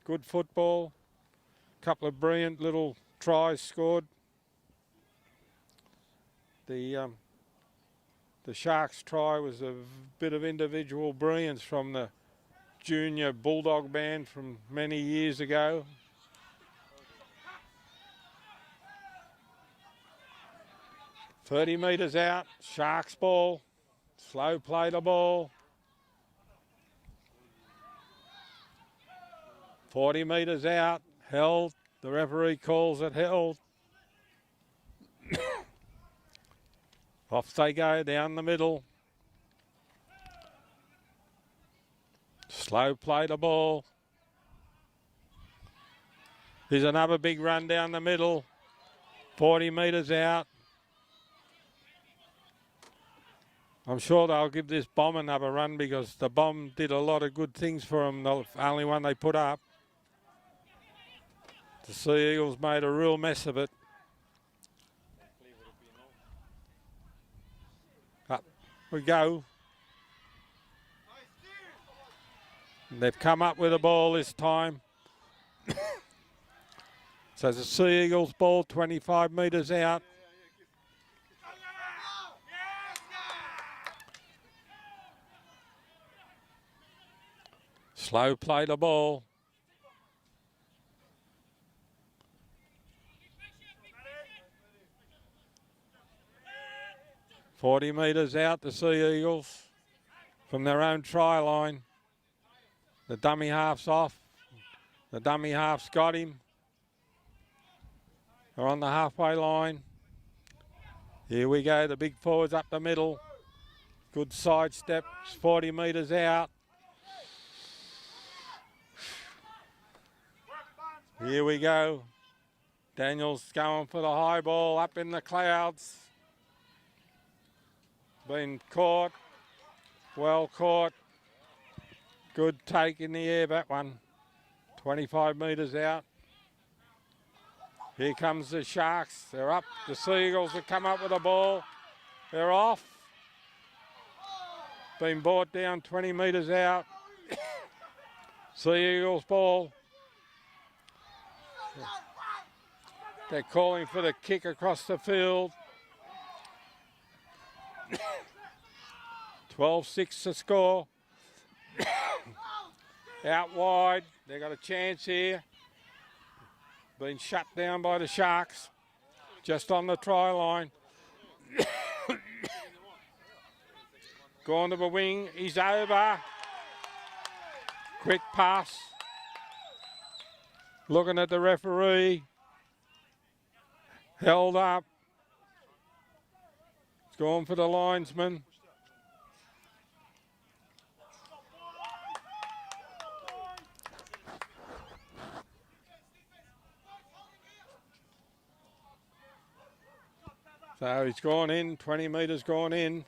Good football. Couple of brilliant little tries scored. The Sharks try was a bit of individual brilliance from the junior Bulldog band from many years ago. .30 metres out, Sharks ball. Slow play the ball. 40 metres out, held. The referee calls it held. Off they go down the middle. Slow play the ball. Here's another big run down the middle. 40 metres out. I'm sure they'll give this bomb another run because the bomb did a lot of good things for them, the only one they put up. The Sea Eagles made a real mess of it. Up we go. They've come up with a ball this time. So the Sea Eagles ball 25 metres out. Slow play the ball. "40 metres out, the Sea Eagles from their own try line. The dummy half's off. The dummy half's got him. They're on the halfway line. Here we go, the big forwards up the middle. Good sidestep, 40 metres out. Here we go. Daniel's going for the high ball up in the clouds. Been caught, well caught. Good take in the air, that one. 25 metres out. Here comes the Sharks. They're up. The Sea Eagles have come up with the ball. They're off. Been brought down 20 metres out. Sea Eagles ball. They're calling for the kick across the field. 12-6 to score. Out wide. They got a chance here. Been shut down by the Sharks. Just on the try line. Gone to the wing. He's over. Quick pass. Looking at the referee. Held up. It's gone for the linesman. So he's gone in, 20 metres gone in.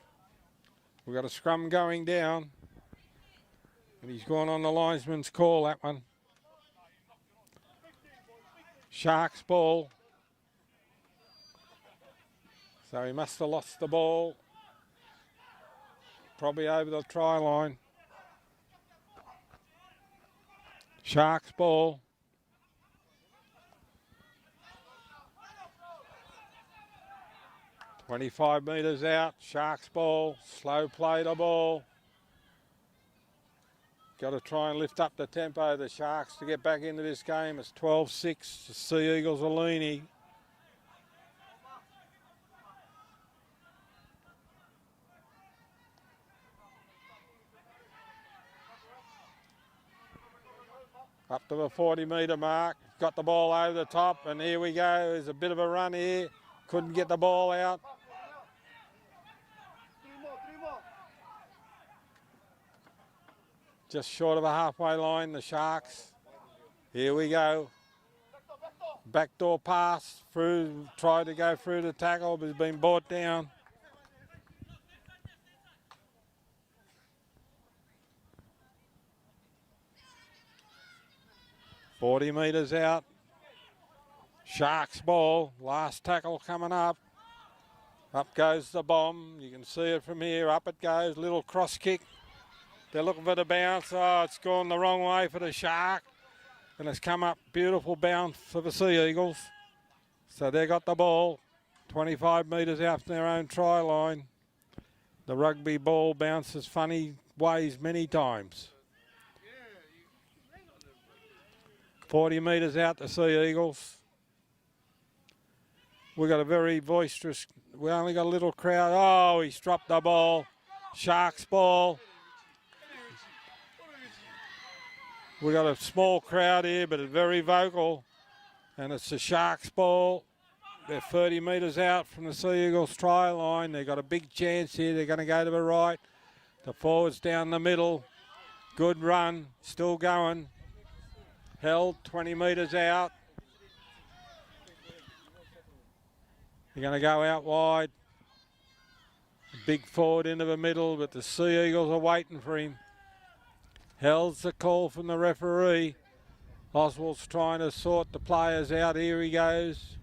We've got a scrum going down. And he's gone on the linesman's call, that one. Sharks ball. So he must have lost the ball. Probably over the try line. Sharks ball. "25 metres out, Sharks ball, slow play the ball. Got to try and lift up the tempo of the Sharks to get back into this game. It's 12-6, the Sea Eagles are leaning. Up to the 40 metre mark, got the ball over the top, and here we go. There's a bit of a run here, couldn't get the ball out. Just short of a halfway line, the Sharks. Here we go. Backdoor pass through, tried to go through the tackle, but has been brought down. "40 metres out. Sharks ball, last tackle coming up. Up goes the bomb. You can see it from here. Up it goes, little cross kick. They're looking for the bounce. Oh, it's gone the wrong way for the Shark. And it's come up, beautiful bounce for the Sea Eagles. So they got the ball, 25 metres out from their own try line. The rugby ball bounces funny ways many times. 40 metres out the Sea Eagles. We've got a very boisterous, we only got a little crowd. Oh, he's dropped the ball. Sharks ball. We've got a small crowd here, but it's very vocal. And it's the Sharks ball. They're 30 metres out from the Sea Eagles try line. They've got a big chance here. They're going to go to the right. The forwards down the middle. Good run. Still going. Held 20 metres out. They're going to go out wide. Big forward into the middle, but the Sea Eagles are waiting for him. Hell's the call from the referee. Oswald's trying to sort the players out. Here he goes.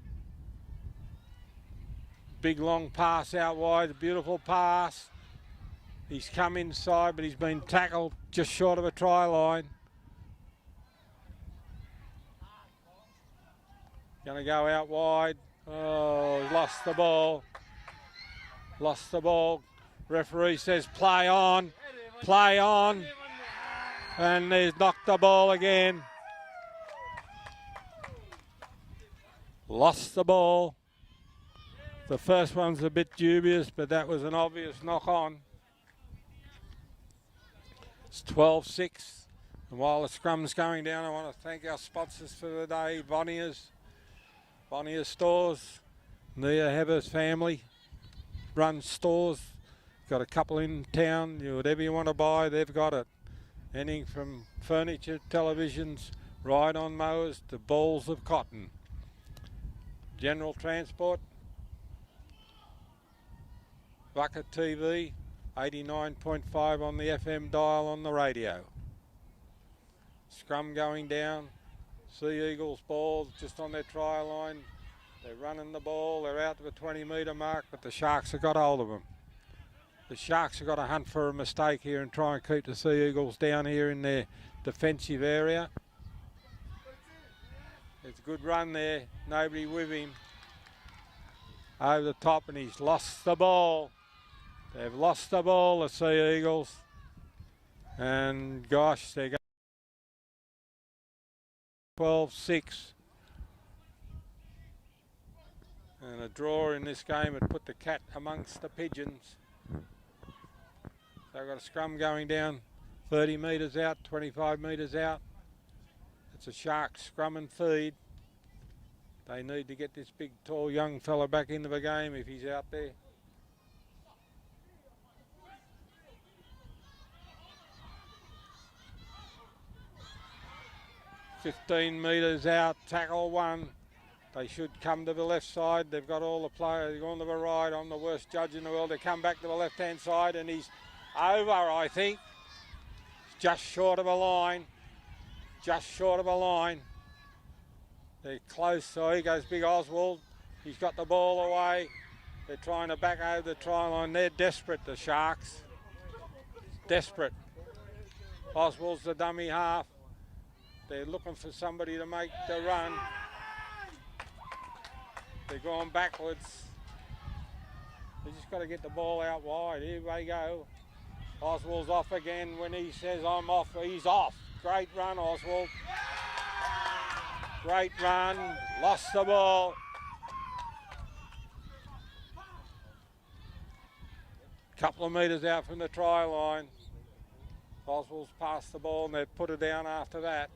Big long pass out wide, a beautiful pass. He's come inside, but he's been tackled just short of a try line. Going to go out wide. Oh, he's lost the ball. Lost the ball. Referee says play on. Play on. And he's knocked the ball again. Lost the ball. The first one's a bit dubious, but that was an obvious knock on. It's 12-6. And while the scrum's going down, I want to thank our sponsors for the day, Bonnier's Stores. Nia Heber's family runs stores. Got a couple in town. Whatever you want to buy, they've got it. Anything from furniture, televisions, ride-on mowers to balls of cotton. General Transport, Bucket TV, 89.5 on the FM dial on the radio. Scrum going down. Sea Eagles ball just on their try line. They're running the ball. They're out to the 20-metre mark, but the Sharks have got hold of them. The Sharks have got to hunt for a mistake here and try and keep the Sea Eagles down here in their defensive area. It's a good run there. Nobody with him. Over the top, and he's lost the ball. They've lost the ball, the Sea Eagles. And gosh, they're going 12-6. And a draw in this game would put the cat amongst the pigeons. So I've got a scrum going down 30 metres out, 25 metres out. It's a Shark scrum and feed. They need to get this big, tall, young fella back into the game if he's out there. "15 metres out, tackle one." They should come to the left side. They've got all the players. They're going to the right. I'm the worst judge in the world. They come back to the left-hand side, and he's over, I think. Just short of a line. Just short of a line. They're close. So here goes Big Oswald. He's got the ball away. They're trying to back over the try line. They're desperate, the Sharks. Desperate. Oswald's the dummy half. They're looking for somebody to make the run. They're going backwards. They just got to get the ball out wide. Here they go. Oswald's off again. When he says I'm off, he's off. Great run, Oswald. Great run. Lost the ball. Couple of metres out from the try line. Oswald's passed the ball and they've put it down after that.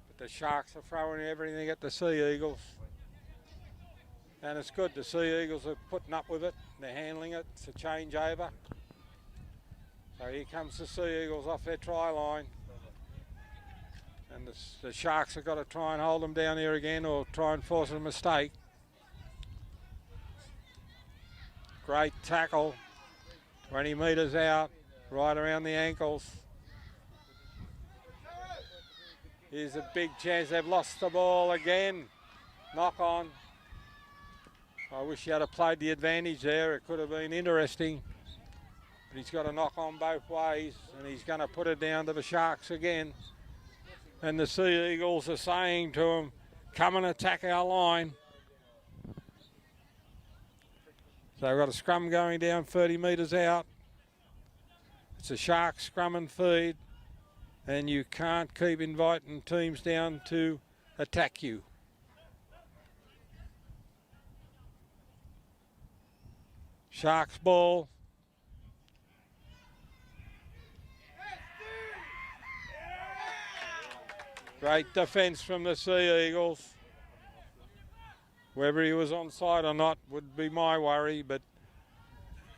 But the Sharks are throwing everything at the Sea Eagles. And it's good. The Sea Eagles are putting up with it. They're handling it. It's a changeover. So here comes the Sea Eagles off their try line. And the Sharks have got to try and hold them down here again or try and force a mistake. Great tackle. 20 metres out. Right around the ankles. Here's a big chance. They've lost the ball again. Knock on. I wish he had played the advantage there. It could have been interesting. But he's got to knock on both ways, and he's going to put it down to the Sharks again. And the Sea Eagles are saying to him, come and attack our line. So we've got a scrum going down 30 metres out. It's a Shark scrum and feed, and you can't keep inviting teams down to attack you. Sharks ball. Great defence from the Sea Eagles. Whether he was onside or not would be my worry, but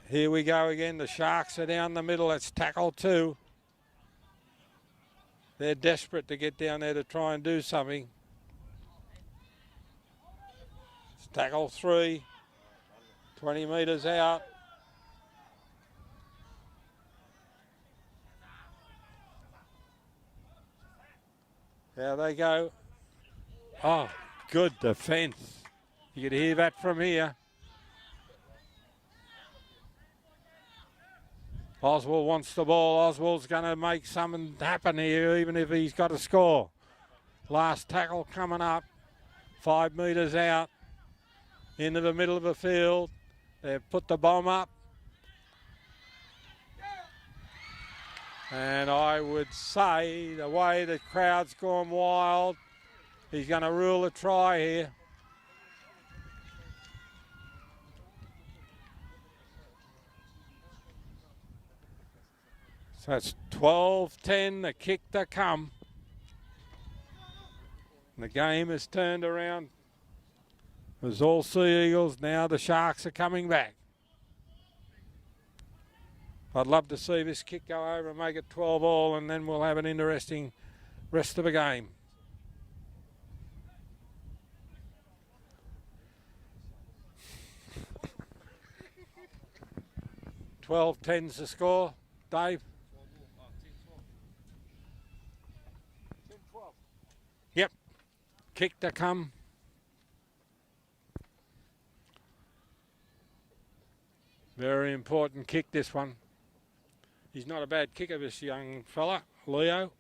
here we go again. The Sharks are down the middle. It's tackle two. They're desperate to get down there to try and do something. It's Tackle 3. 20 metres out. There they go. Oh, good defence. You could hear that from here. Oswald wants the ball. Oswald's going to make something happen here, even if he's got to score. Last tackle coming up. 5 metres out. Into the middle of the field. They've put the bomb up. And I would say the way the crowd's gone wild, he's going to rule a try here. So it's 12-10, the kick to come. The game has turned around. It was all Sea Eagles, now the Sharks are coming back. I'd love to see this kick go over and make it 12-all, and then we'll have an interesting rest of the game. 12-10's the score, Dave. Yep, kick to come. Very important kick, this one. He's not a bad kicker, this young fella, Leo.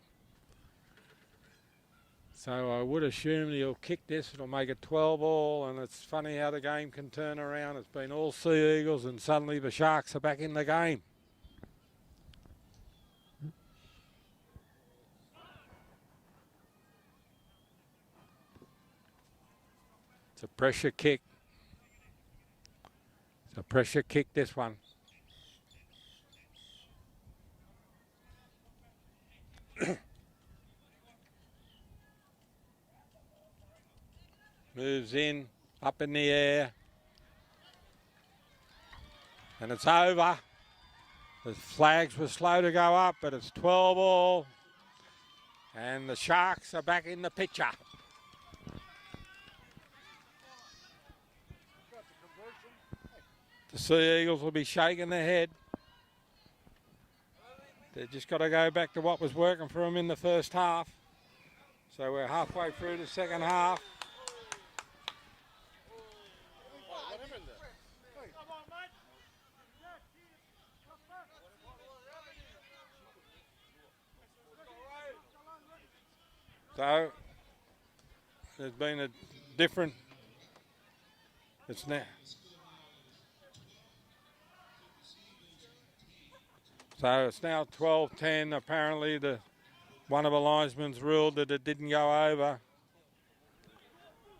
So I would assume he'll kick this. It'll make it 12-all, and it's funny how the game can turn around. It's been all Sea Eagles, and suddenly the Sharks are back in the game. It's a pressure kick. It's a pressure kick, this one. Moves in, up in the air. And it's over. The flags were slow to go up, but it's 12-all. And the Sharks are back in the picture. The Sea Eagles will be shaking their head. They've just got to go back to what was working for them in the first half. So we're halfway through the second half. So there's been a different, it's now. So it's now 12-10. Apparently one of the linesmen's ruled that it didn't go over.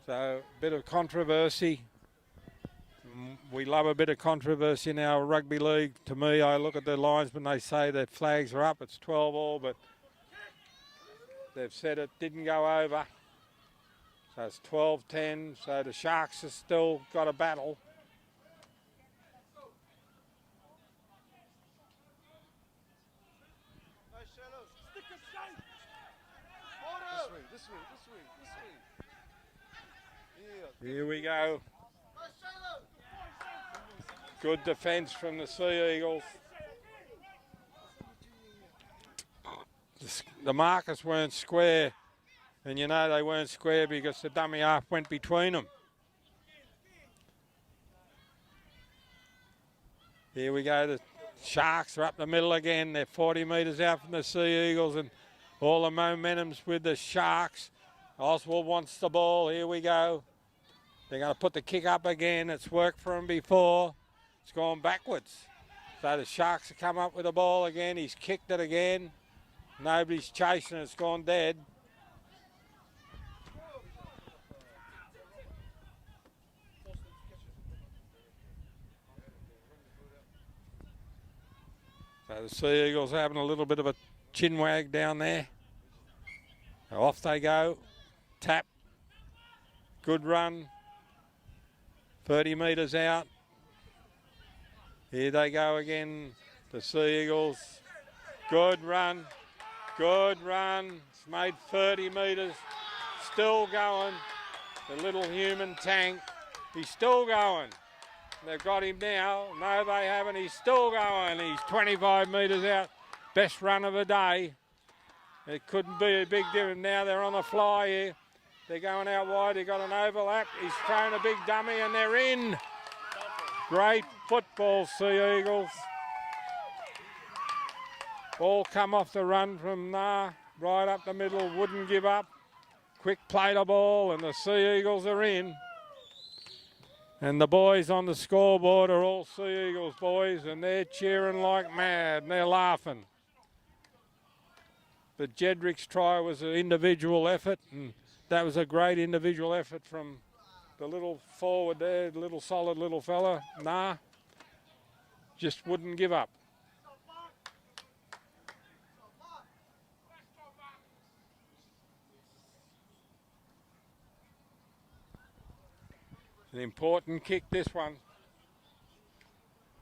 So a bit of controversy. We love a bit of controversy in our rugby league. To me, I look at the linesmen, they say their flags are up, it's 12-all, but they've said it didn't go over. So it's 12-10, so the Sharks have still got a battle. Here we go. Good defence from the Sea Eagles. The markers weren't square, and you know they weren't square because the dummy half went between them. Here we go, the Sharks are up the middle again. They're 40 metres out from the Sea Eagles, and all the momentum's with the Sharks. Oswald wants the ball, here we go. They're going to put the kick up again. It's worked for him before. It's gone backwards. So the Sharks have come up with the ball again. He's kicked it again. Nobody's chasing it. It's gone dead. So the Sea Eagles are having a little bit of a chin wag down there. So off they go. Tap. Good run. 30 metres out. Here they go again, the Sea Eagles. Good run, good run. It's made 30 metres, still going. The little human tank He's still going. They've got him now. No, they haven't. He's still going. He's 25 metres out. Best run of the day. It couldn't be a big difference. Now they're on the fly here. They're going out wide. They've got an overlap. He's thrown a big dummy and they're in. Great football, Sea Eagles. Ball come off the run from Nah, right up the middle, wouldn't give up. Quick play the ball and the Sea Eagles are in. And the boys on the scoreboard are all Sea Eagles boys and they're cheering like mad and they're laughing. But Jedrick's try was an individual effort and that was a great individual effort from the little forward there, the little solid little fella. Nah, just wouldn't give up. An important kick, this one.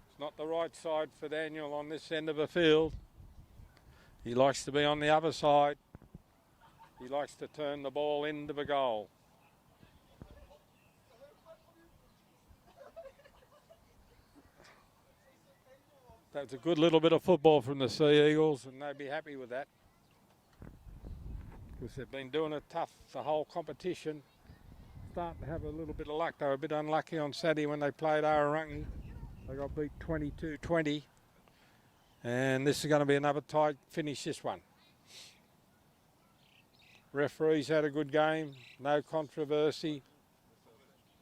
It's not the right side for Daniel on this end of the field. He likes to be on the other side. He likes to turn the ball into the goal. That's a good little bit of football from the Sea Eagles and they'd be happy with that. Because they've been doing it tough the whole competition. Starting to have a little bit of luck. They were a bit unlucky on Saturday when they played Ararungi. They got beat 22-20. And this is going to be another tight finish, this one. Referees had a good game, no controversy.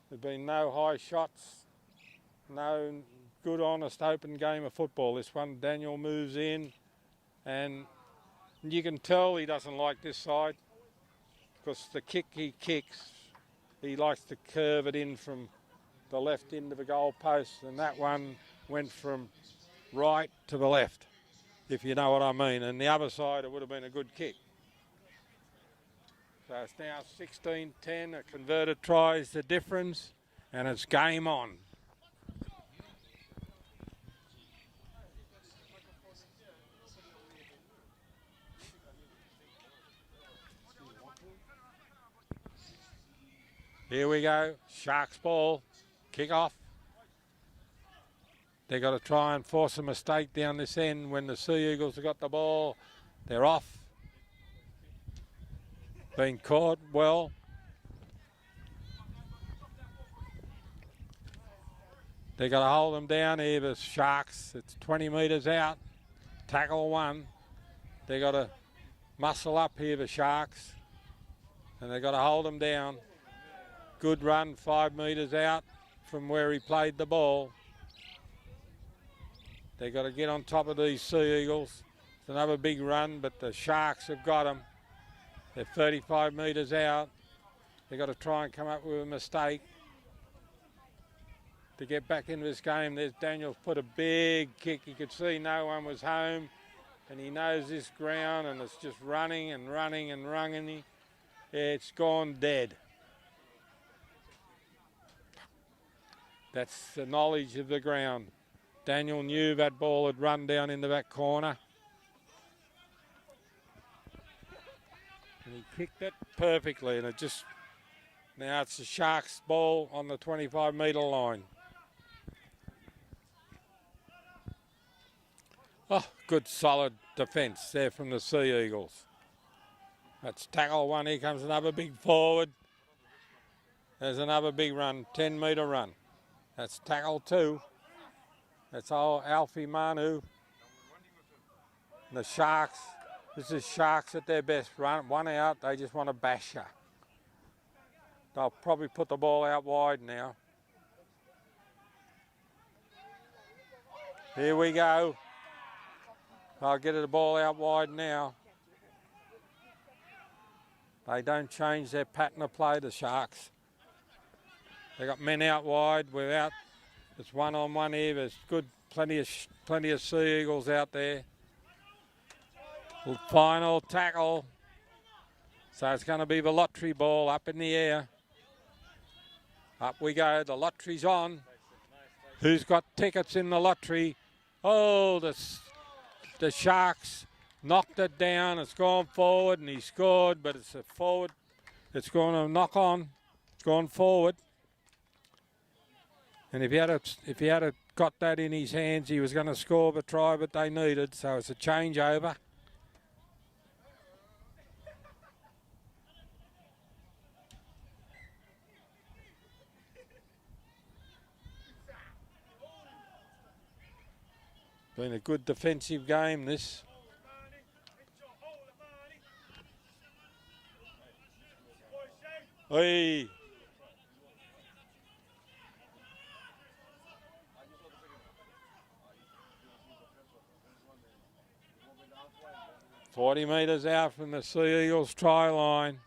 There's been no high shots, no good, honest, open game of football. This one, Daniel moves in and you can tell he doesn't like this side because the kick he kicks, he likes to curve it in from the left into the goal post and that one went from right to the left, if you know what I mean. And the other side, it would have been a good kick. So it's now 16-10, a converted try is the difference, and it's game on. Here we go, Sharks ball, kick off. They've got to try and force a mistake down this end when the Sea Eagles have got the ball. They're off. Been caught well. They got to hold them down here, the Sharks. It's 20 metres out. Tackle one. They got to muscle up here, the Sharks. And they got to hold them down. Good run, 5 metres out from where he played the ball. They got to get on top of these Sea Eagles. It's another big run, but the Sharks have got them. They're 35 metres out. They've got to try and come up with a mistake to get back into this game. There's Daniel's put a big kick. You could see no one was home, and he knows this ground, and it's just running and running and running. It's gone dead. That's the knowledge of the ground. Daniel knew that ball had run down into that corner. And he kicked it perfectly, and it just, now it's the Sharks ball on the 25 metre line. Oh, good solid defence there from the Sea Eagles. That's tackle one, here comes another big forward. There's another big run, 10 metre run. That's tackle two. That's all Alfie Manu. The Sharks. This is Sharks at their best. Run one out, they just want to bash her. They'll probably put the ball out wide now. Here we go. They'll get the ball out wide now. They don't change their pattern of play, the Sharks. They got men out wide without, it's one-on-one here. There's good, plenty of Sea Eagles out there. Final tackle. So it's going to be the lottery ball up in the air. Up we go. The lottery's on. Who's got tickets in the lottery? Oh, the Sharks knocked it down. It's gone forward and he scored, but it's a forward. It's going to knock on. It's gone forward. And if he had got that in his hands, he was going to score the try, but they needed. So it's a changeover. Been a good defensive game, this. Hey. "40 metres out from the Sea Eagles try line.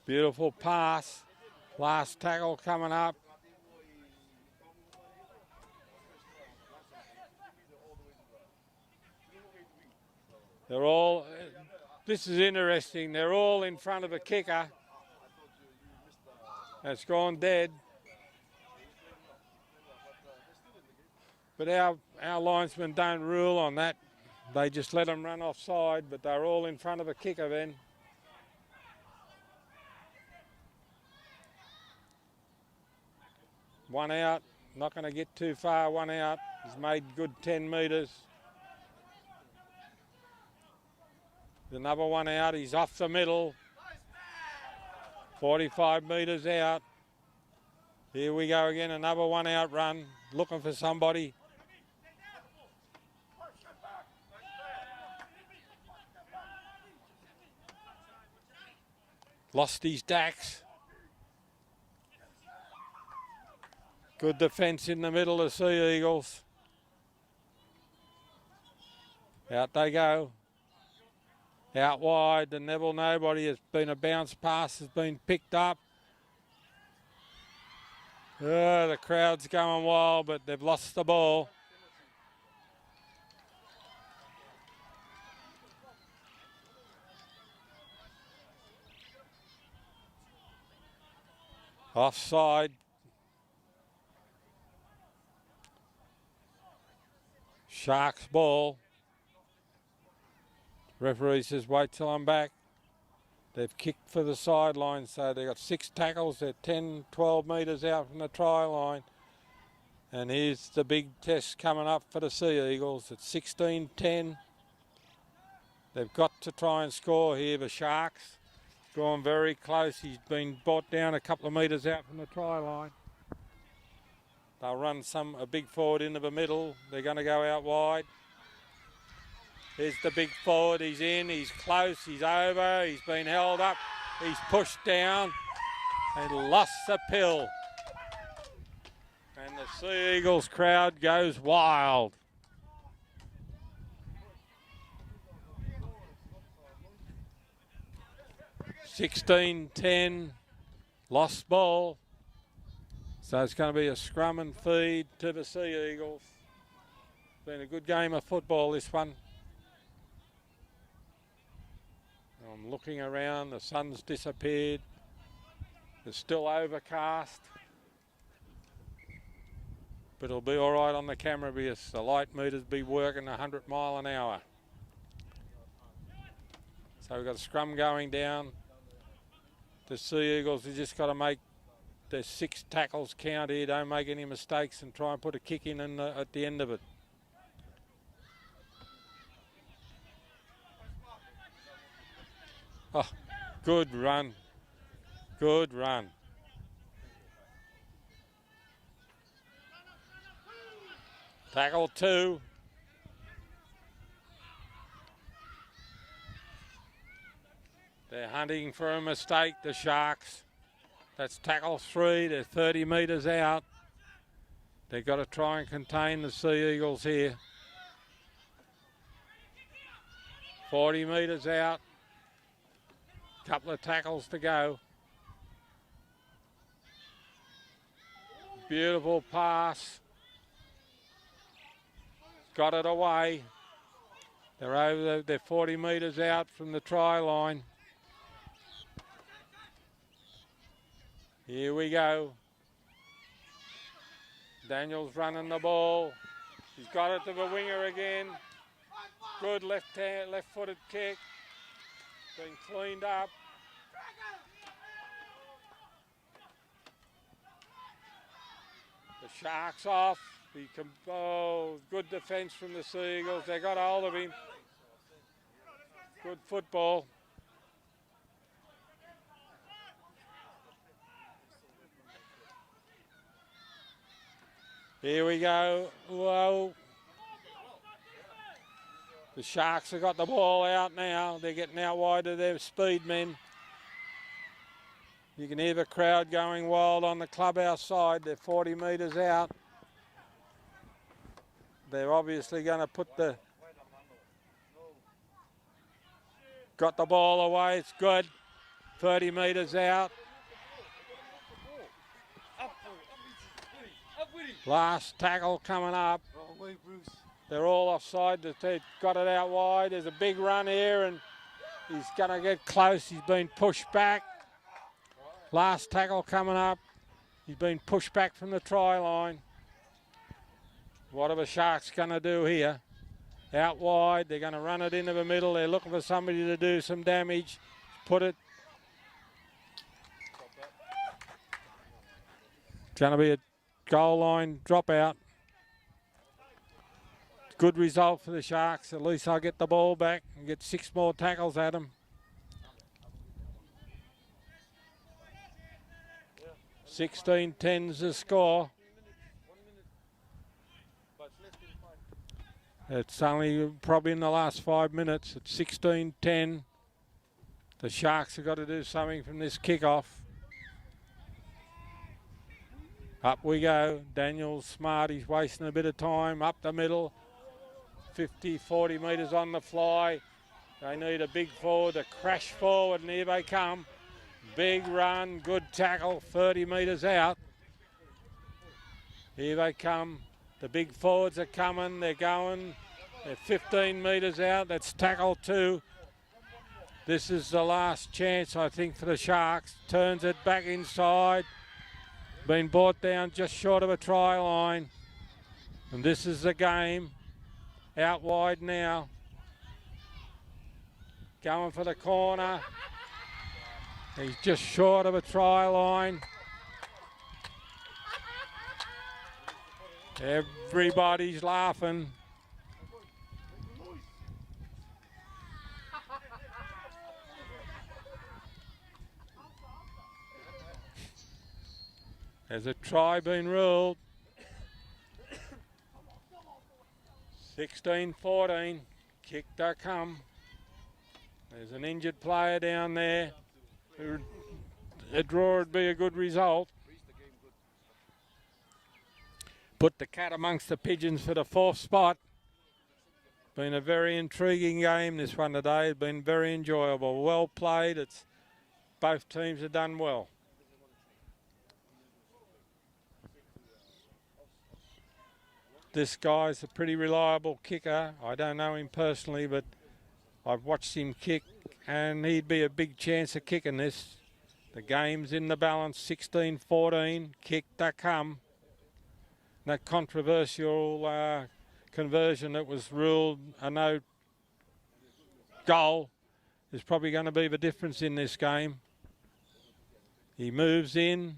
Beautiful pass. Last tackle coming up. They're all, this is interesting, they're all in front of a kicker that's gone dead. But our linesmen don't rule on that. They just let them run offside, but they're all in front of a kicker then. One out, not going to get too far, one out. He's made good 10 metres. Another one out, he's off the middle. 45 metres out. Here we go again, another one out run, looking for somebody. Lost his Dax. Good defence in the middle of Sea Eagles. Out they go. Out wide, the Neville nobody has been a bounce pass, has been picked up. The crowd's going wild, but they've lost the ball. Offside. Sharks ball. Referee says, wait till I'm back. They've kicked for the sideline, so they've got 6 tackles. They're 10, 12 metres out from the try line. And here's the big test coming up for the Sea Eagles. It's 16-10. They've got to try and score here, the Sharks. Gone very close. He's been brought down a couple of metres out from the try line. They'll run a big forward into the middle. They're going to go out wide. Here's the big forward, he's in, he's close, he's over, he's been held up, he's pushed down and lost the pill. And the Sea Eagles crowd goes wild. (16-10), lost ball. So it's going to be a scrum and feed to the Sea Eagles. Been a good game of football, this one. I'm looking around, the sun's disappeared. It's still overcast. But it'll be all right on the camera because the light meters be working 100 mile an hour. So we've got a scrum going down. The Sea Eagles have just got to make their 6 tackles count here. Don't make any mistakes and try and put a kick in at the end of it. Oh, good run. Good run. Tackle 2. They're hunting for a mistake, the Sharks. That's tackle 3. They're 30 metres out. They've got to try and contain the Sea Eagles here. 40 metres out. Couple of tackles to go. Beautiful pass. Got it away. They're 40 metres out from the try line. Here we go. Daniel's running the ball. He's got it to the winger again. Good left-footed kick. Been cleaned up. Sharks off. He can, oh, good defence from the Sea Eagles. They got hold of him. Good football. Here we go. Whoa. The Sharks have got the ball out now. They're getting out wide of their speed men. You can hear the crowd going wild on the clubhouse side. They're 40 metres out. They're obviously going to put the... Got the ball away. It's good. 30 metres out. Last tackle coming up. They're all offside. They've got it out wide. There's a big run here and he's going to get close. He's been pushed back. Last tackle coming up. He's been pushed back from the try line. What are the Sharks going to do here? Out wide. They're going to run it into the middle. They're looking for somebody to do some damage. Put it. It's going to be a goal line dropout. Good result for the Sharks. At least I'll get the ball back and get 6 more tackles at them. 16-10's the score. It's only probably in the last 5 minutes. It's 16-10. The Sharks have got to do something from this kickoff. Up we go. Daniel's smart. He's wasting a bit of time. Up the middle. 50, 40 metres on the fly. They need a big forward to crash forward, and here they come. Big run, good tackle, 30 metres out. Here they come. The big forwards are coming. They're going. They're 15 metres out. That's tackle 2. This is the last chance, I think, for the Sharks. Turns it back inside. Been brought down just short of a try line. And this is the game. Out wide now. Going for the corner. He's just short of a try line. Everybody's laughing. There's a try been ruled. 16-14. Kick to come. There's an injured player down there. A draw would be a good result. Put the cat amongst the pigeons for the 4th spot. Been a very intriguing game this one today. It's been very enjoyable. Well played. It's both teams have done well. This guy's a pretty reliable kicker. I don't know him personally, but I've watched him kick and he'd be a big chance of kicking this. The game's in the balance, 16-14, kick to come. That controversial conversion that was ruled a no goal is probably going to be the difference in this game. He moves in.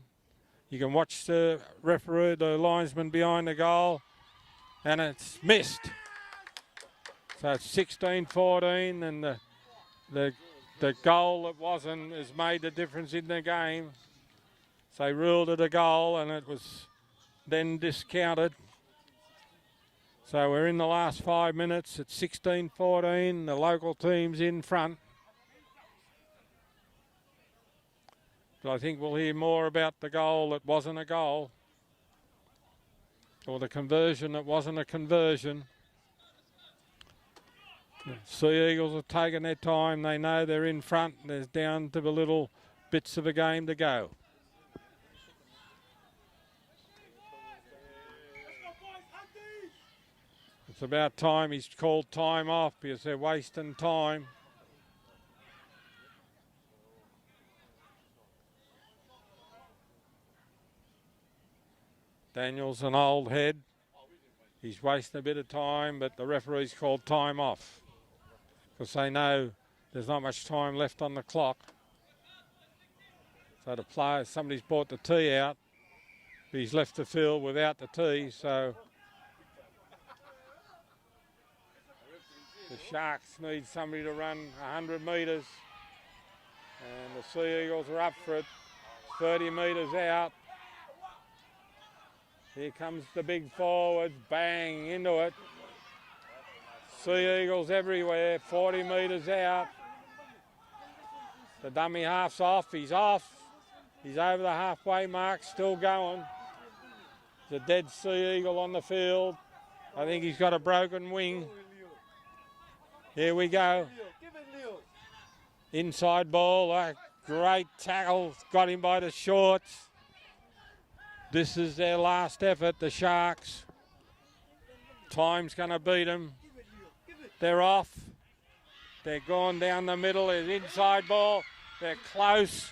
You can watch the referee, the linesman behind the goal, and it's missed. So it's 16-14, and the goal that wasn't has made the difference in the game. So they ruled it a goal, and it was then discounted. So we're in the last 5 minutes. It's 16-14. The local team's in front. But I think we'll hear more about the goal that wasn't a goal, or the conversion that wasn't a conversion. The Sea Eagles have taken their time. They know they're in front. There's down to the little bits of the game to go. It's about time he's called time off because they're wasting time. Daniel's an old head. He's wasting a bit of time, but the referee's called time off because they know there's not much time left on the clock. So the player, somebody's brought the tee out. He's left the field without the tee, so the Sharks need somebody to run 100 metres. And the Sea Eagles are up for it. 30 metres out. Here comes the big forwards, bang into it. Sea Eagles everywhere, 40 metres out. The dummy half's off, he's off. He's over the halfway mark, still going. There's a dead Sea Eagle on the field. I think he's got a broken wing. Here we go. Inside ball, a great tackle, got him by the shorts. This is their last effort, the Sharks. Time's going to beat them. They're off. They're gone down the middle. There's inside ball. They're close.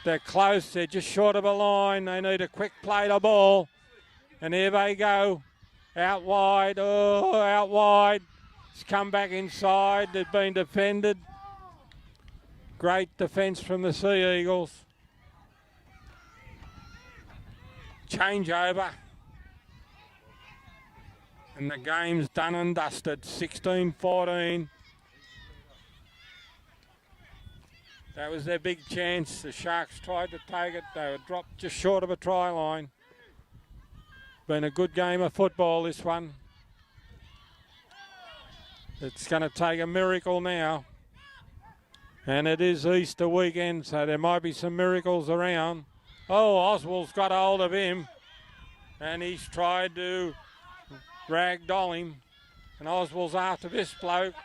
They're close. They're just short of a line. They need a quick play to ball. And here they go. Out wide. Oh, out wide. It's come back inside. They've been defended. Great defence from the Sea Eagles. Change over. And the game's done and dusted. 16-14. That was their big chance. The Sharks tried to take it. They were dropped just short of a try line. Been a good game of football, this one. It's going to take a miracle now. And it is Easter weekend, so there might be some miracles around. Oh, Oswald's got hold of him. And he's tried to ragdoll him. And Oswald's after this bloke.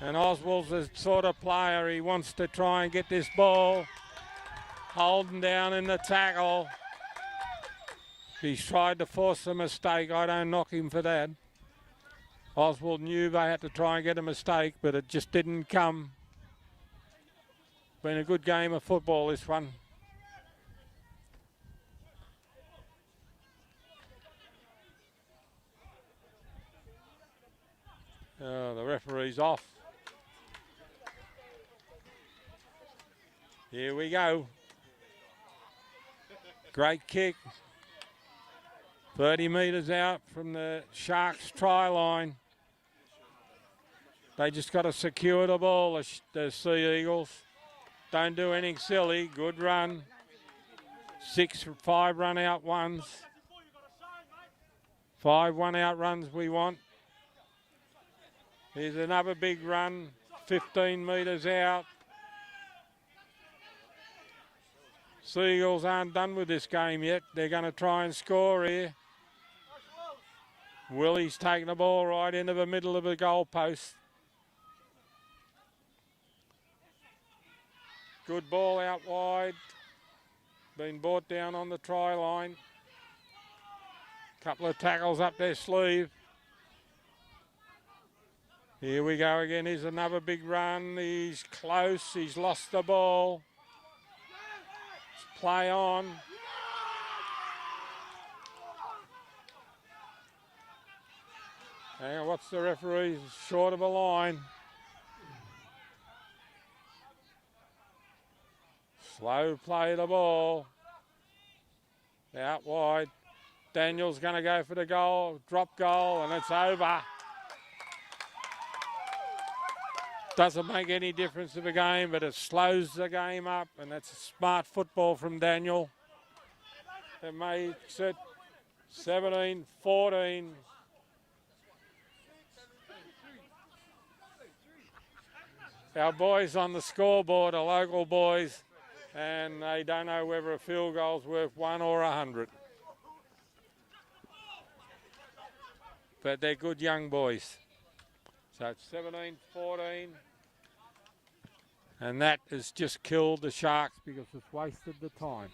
And Oswald's the sort of player, he wants to try and get this ball. Holding down in the tackle. He's tried to force a mistake. I don't knock him for that. Oswald knew they had to try and get a mistake, but it just didn't come. Been a good game of football, this one. Oh, the referee's off. Here we go. Great kick. 30 metres out from the Sharks try line. They just got to secure the ball, the Sea Eagles. Don't do anything silly. Good run. 5 run out ones. 5 1 out runs we want. Here's another big run. 15 metres out. Sea Eagles aren't done with this game yet. They're going to try and score here. Willie's taking the ball right into the middle of the goal post. Good ball out wide. Been brought down on the try line. Couple of tackles up their sleeve. Here we go again. Here's another big run. He's close. He's lost the ball. Play on. Hang on, what's the referee? Short of a line. Slow play the ball. Out wide. Daniel's going to go for the goal. Drop goal, and it's over. Doesn't make any difference to the game, but it slows the game up, and that's smart football from Daniel. It makes it 17-14. Our boys on the scoreboard are local boys, and they don't know whether a field goal's worth 1 or 100. But they're good young boys. So it's 17-14. And that has just killed the Sharks because it's wasted the time.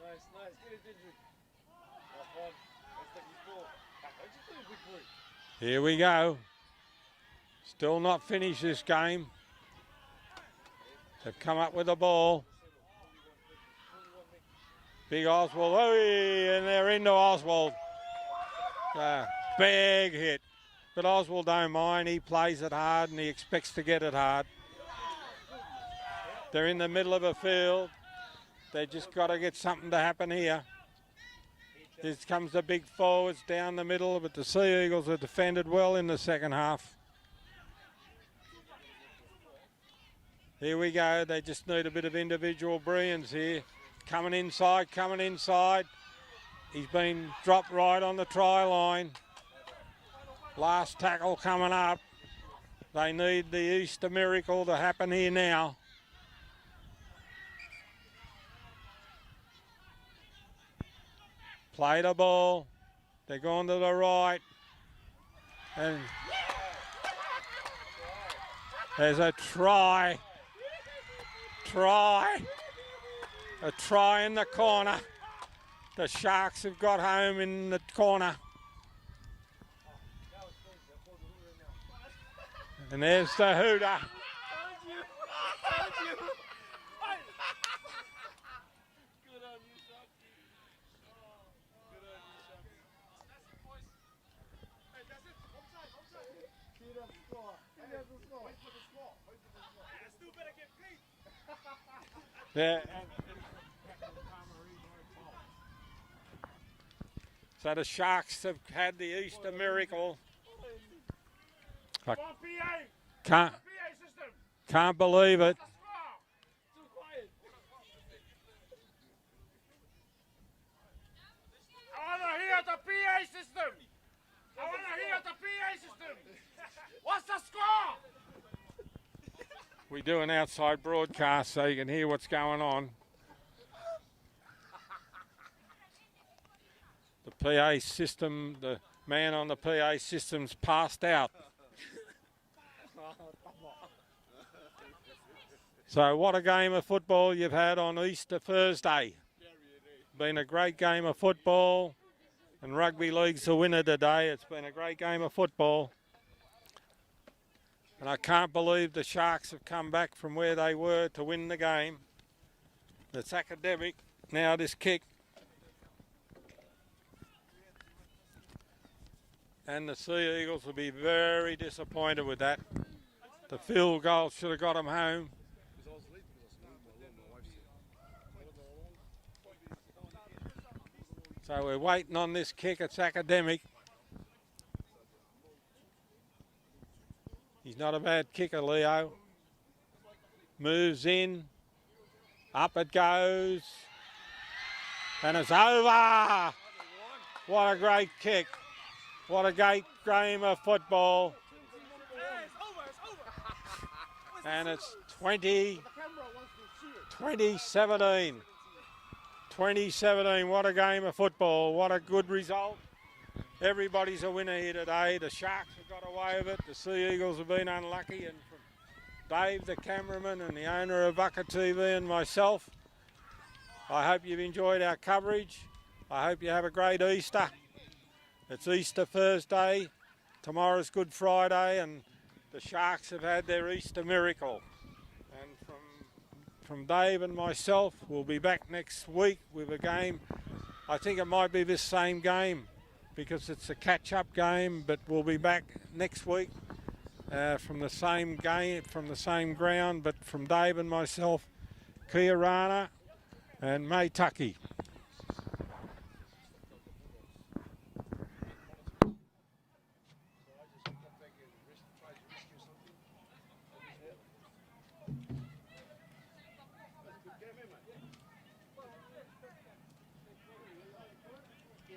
Nice. Get it, Didrik. Here we go. Still not finished this game. They've come up with the ball. Big Oswald, and they're into Oswald. big hit. But Oswald don't mind. He plays it hard and he expects to get it hard. They're in the middle of a field. They just got to get something to happen here. Here comes the big forwards down the middle, but the Sea Eagles are defended well in the second half. Here we go. They just need a bit of individual brilliance here. Coming inside, coming inside. He's been dropped right on the try line. Last tackle coming up. They need the Easter miracle to happen here now. Play the ball. They're going to the right. And there's a try. A try in the corner. The Sharks have got home in the corner. And there's the hooter. Yeah. So the Sharks have had the Easter miracle. Can't believe it. I want to hear the PA system. I want to hear the PA system. What's the score? We do an outside broadcast so you can hear what's going on. The PA system, the man on the PA system's passed out. So what a game of football you've had on Easter Thursday. Been a great game of football, and rugby league's the winner today. It's been a great game of football. And I can't believe the Sharks have come back from where they were to win the game. It's academic. Now this kick. And the Sea Eagles will be very disappointed with that. The field goal should have got them home. So we're waiting on this kick. It's academic. He's not a bad kicker, Leo. Moves in. Up it goes. And it's over. What a great kick. What a great game of football. And it's 2017. 2017, what a game of football. What a good result. Everybody's a winner here today. The Sharks have got away with it. The Sea Eagles have been unlucky. And from Dave, the cameraman, and the owner of Bucket TV, and myself, I hope you've enjoyed our coverage. I hope you have a great Easter. It's Easter Thursday. Tomorrow's Good Friday, and the Sharks have had their Easter miracle. And from Dave and myself, we'll be back next week with a game. I think it might be this same game, because it's a catch-up game, but we'll be back next week from the same game, from the same ground, but from Dave and myself, Kia Rana and Aitutaki.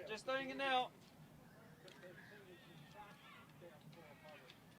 Just doing it now.